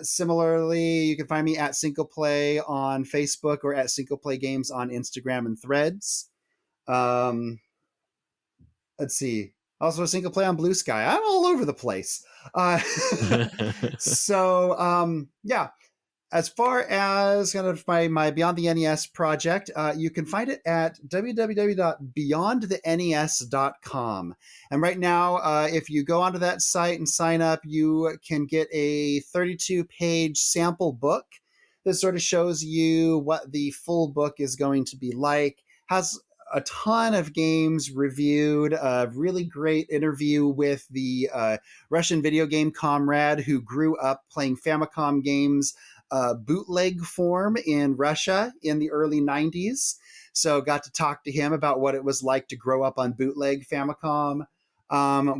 Similarly, you can find me at Syncoplay on Facebook or at Syncoplay Games on Instagram and Threads. Um, let's see. Also, Syncoplay on Blue Sky. I'm all over the place. Uh, so, yeah. as far as kind of my Beyond the NES project, you can find it at www.beyondthenes.com. And right now, if you go onto that site and sign up, you can get a 32-page sample book that sort of shows you what the full book is going to be like. Has a ton of games reviewed, a really great interview with the Russian video game comrade who grew up playing Famicom games bootleg form in Russia in the early 90s. So got to talk to him about what it was like to grow up on bootleg Famicom.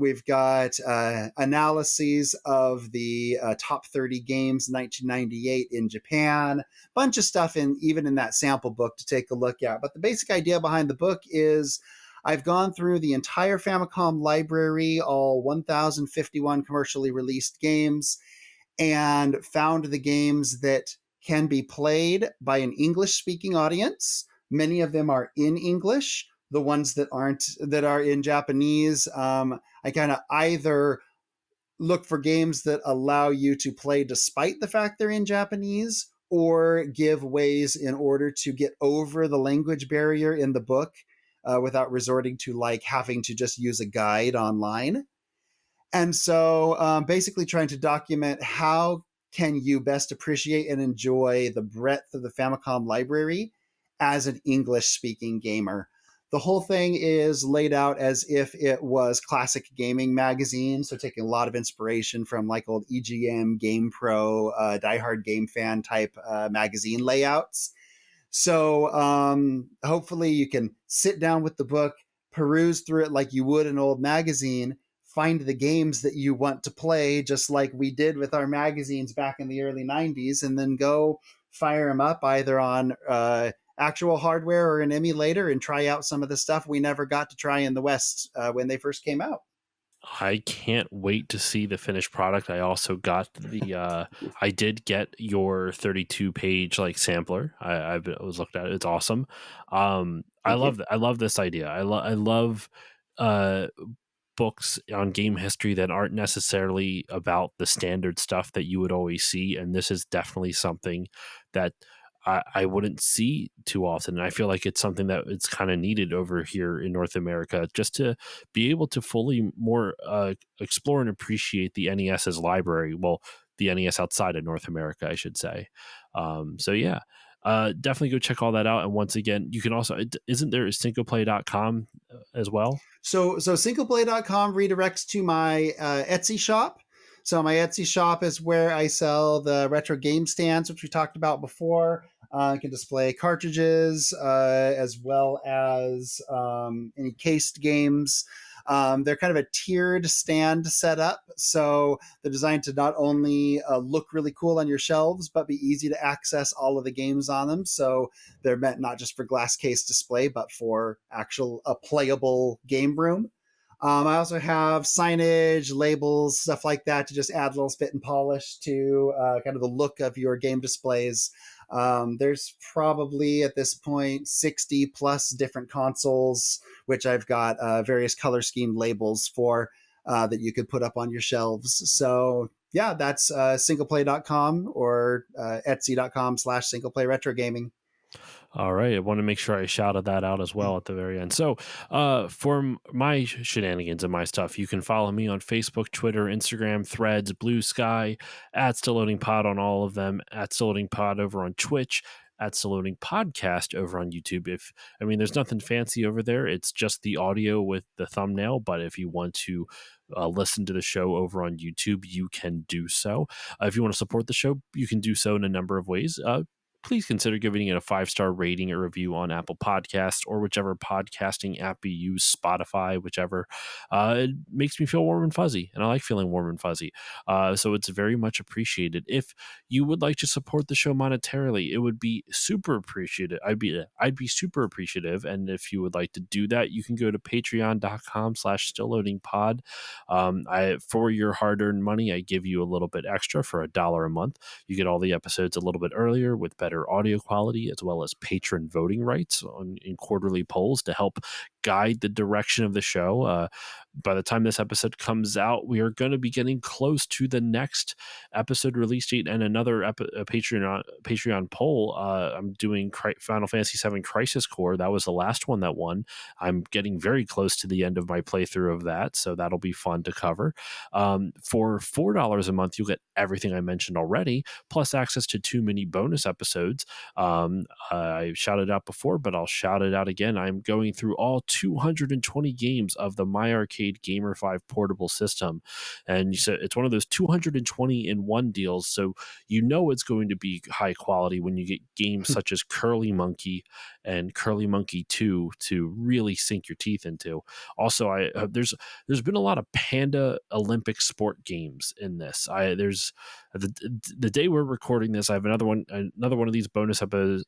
We've got analyses of the top 30 games in 1998 in Japan, bunch of stuff in even in that sample book to take a look at. But the basic idea behind the book is I've gone through the entire Famicom library, all 1,051 commercially released games, and found the games that can be played by an English speaking audience. Many of them are in English. The ones that aren't, that are in Japanese, I kind of either look for games that allow you to play despite the fact they're in Japanese, or give ways in order to get over the language barrier in the book without resorting to like having to just use a guide online. And so basically trying to document how can you best appreciate and enjoy the breadth of the Famicom library as an English speaking gamer. The whole thing is laid out as if it was classic gaming magazine, so taking a lot of inspiration from like old EGM, Game Pro, Die Hard Game Fan type magazine layouts. So hopefully you can sit down with the book, peruse through it like you would an old magazine, find the games that you want to play, just like we did with our magazines back in the early 90s, and then go fire them up either on actual hardware or an emulator and try out some of the stuff we never got to try in the West when they first came out. I can't wait to see the finished product. I also got I did get your 32 page like sampler. I was looked at it. It's awesome. I Thank you. love I love this idea. I love uh books on game history that aren't necessarily about the standard stuff that you would always see. And this is definitely something that I wouldn't see too often. And I feel like it's something that it's kind of needed over here in North America just to be able to fully more explore and appreciate the NES's library. Well, the NES outside of North America, I should say. So yeah, definitely go check all that out. And once again, you can also, isn't there syncoplay.com as well? So Syncoplay.com redirects to my Etsy shop. So my Etsy shop is where I sell the retro game stands, which we talked about before. I can display cartridges as well as any cased games. They're kind of a tiered stand setup, so they're designed to not only look really cool on your shelves, but be easy to access all of the games on them. So they're meant not just for glass case display, but for actual a playable game room. I also have signage, labels, stuff like that to just add a little spit and polish to kind of the look of your game displays. There's probably at this point 60 plus different consoles, which I've got various color schemed labels for that you could put up on your shelves. So yeah, that's singleplay.com or etsy.com/singleplay retro gaming. All right. I want to make sure I shouted that out as well at the very end. So, for my shenanigans and my stuff, you can follow me on Facebook, Twitter, Instagram, Threads, Blue Sky, at Still Loading Pod on all of them, at Still Loading Pod over on Twitch, at Still Loading Podcast over on YouTube. There's nothing fancy over there. It's just the audio with the thumbnail. But if you want to listen to the show over on YouTube, you can do so. If you want to support the show, you can do so in a number of ways. Please consider giving it a 5-star rating or review on Apple Podcasts or whichever podcasting app you use, Spotify, whichever. It makes me feel warm and fuzzy, and I like feeling warm and fuzzy. So it's very much appreciated. If you would like to support the show monetarily, it would be super appreciated. I'd be super appreciative. And if you would like to do that, you can go to patreon.com/stillloadingpod. For your hard-earned money, I give you a little bit extra for $1 a month. You get all the episodes a little bit earlier with better audio quality, as well as patron voting rights in quarterly polls to help guide the direction of the show. By the time this episode comes out, we are going to be getting close to the next episode release date and another Patreon poll. I'm doing Final Fantasy VII Crisis Core. That was the last one that won. I'm getting very close to the end of my playthrough of that, so that'll be fun to cover. For $4 a month, you'll get everything I mentioned already, plus access to 2 mini bonus episodes. I shouted out before, but I'll shout it out again. I'm going through all 220 games of the My Arcade Gamer 5 portable system. And you said it's one of those 220 in one deals. So you know it's going to be high quality when you get games such as Curly Monkey and Curly Monkey 2 to really sink your teeth into. Also, there's been a lot of Panda Olympic sport games in this. There's the day we're recording this, I have another one of these bonus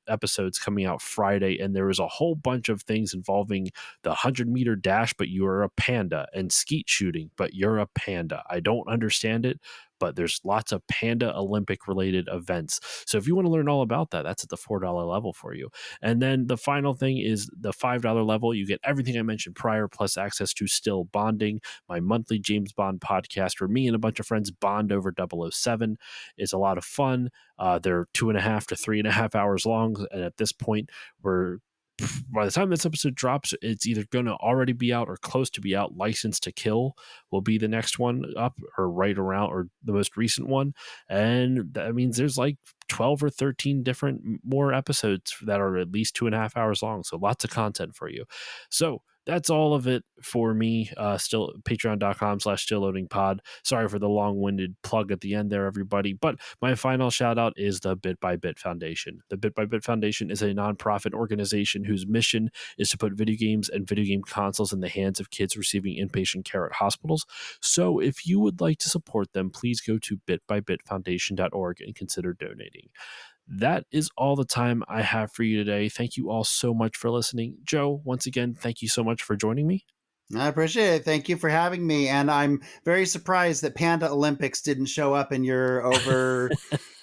episodes coming out Friday, and there was a whole bunch of things involving the 100-meter dash, but you're a panda, and skeet shooting, but you're a panda. I don't understand it, but there's lots of Panda Olympic related events. So if you want to learn all about that, that's at the $4 level for you. And then the final thing is the $5 level. You get everything I mentioned prior, plus access to Still Bonding, my monthly James Bond podcast where me and a bunch of friends bond over 007. It's a lot of fun. They're 2.5 to 3.5 hours long. And at this point, by the time this episode drops, it's either going to already be out or close to be out. License to Kill will be the next one up, or right around, or the most recent one. And that means there's like 12 or 13 different more episodes that are at least 2.5 hours long. So lots of content for you. So that's all of it for me. Still patreon.com/stillloadingpod. Sorry for the long-winded plug at the end there, everybody. But my final shout out is the Bit by Bit Foundation. The Bit by Bit Foundation is a nonprofit organization whose mission is to put video games and video game consoles in the hands of kids receiving inpatient care at hospitals. So if you would like to support them, please go to bitbybitfoundation.org and consider donating. That is all the time I have for you today. Thank you all so much for listening. Joe, once again, thank you so much for joining me. I appreciate it. Thank you for having me. And I'm very surprised that Panda Olympics didn't show up in your overlooked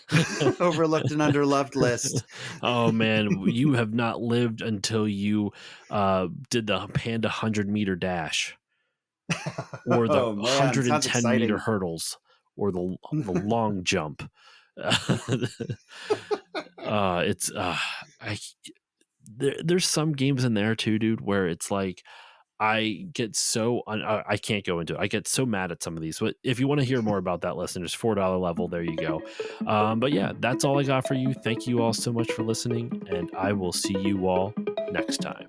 and underloved list. Oh man, you have not lived until you did the Panda 100-meter dash, or the Oh man, sounds 110-meter exciting. hurdles, or the long jump. It's I there's some games in there too, dude, where it's like I get so I can't go into it. I get so mad at some of these. But if you want to hear more about that, listeners, $4 level, there you go. But yeah, that's all I got for you. Thank you all so much for listening, and I will see you all next time.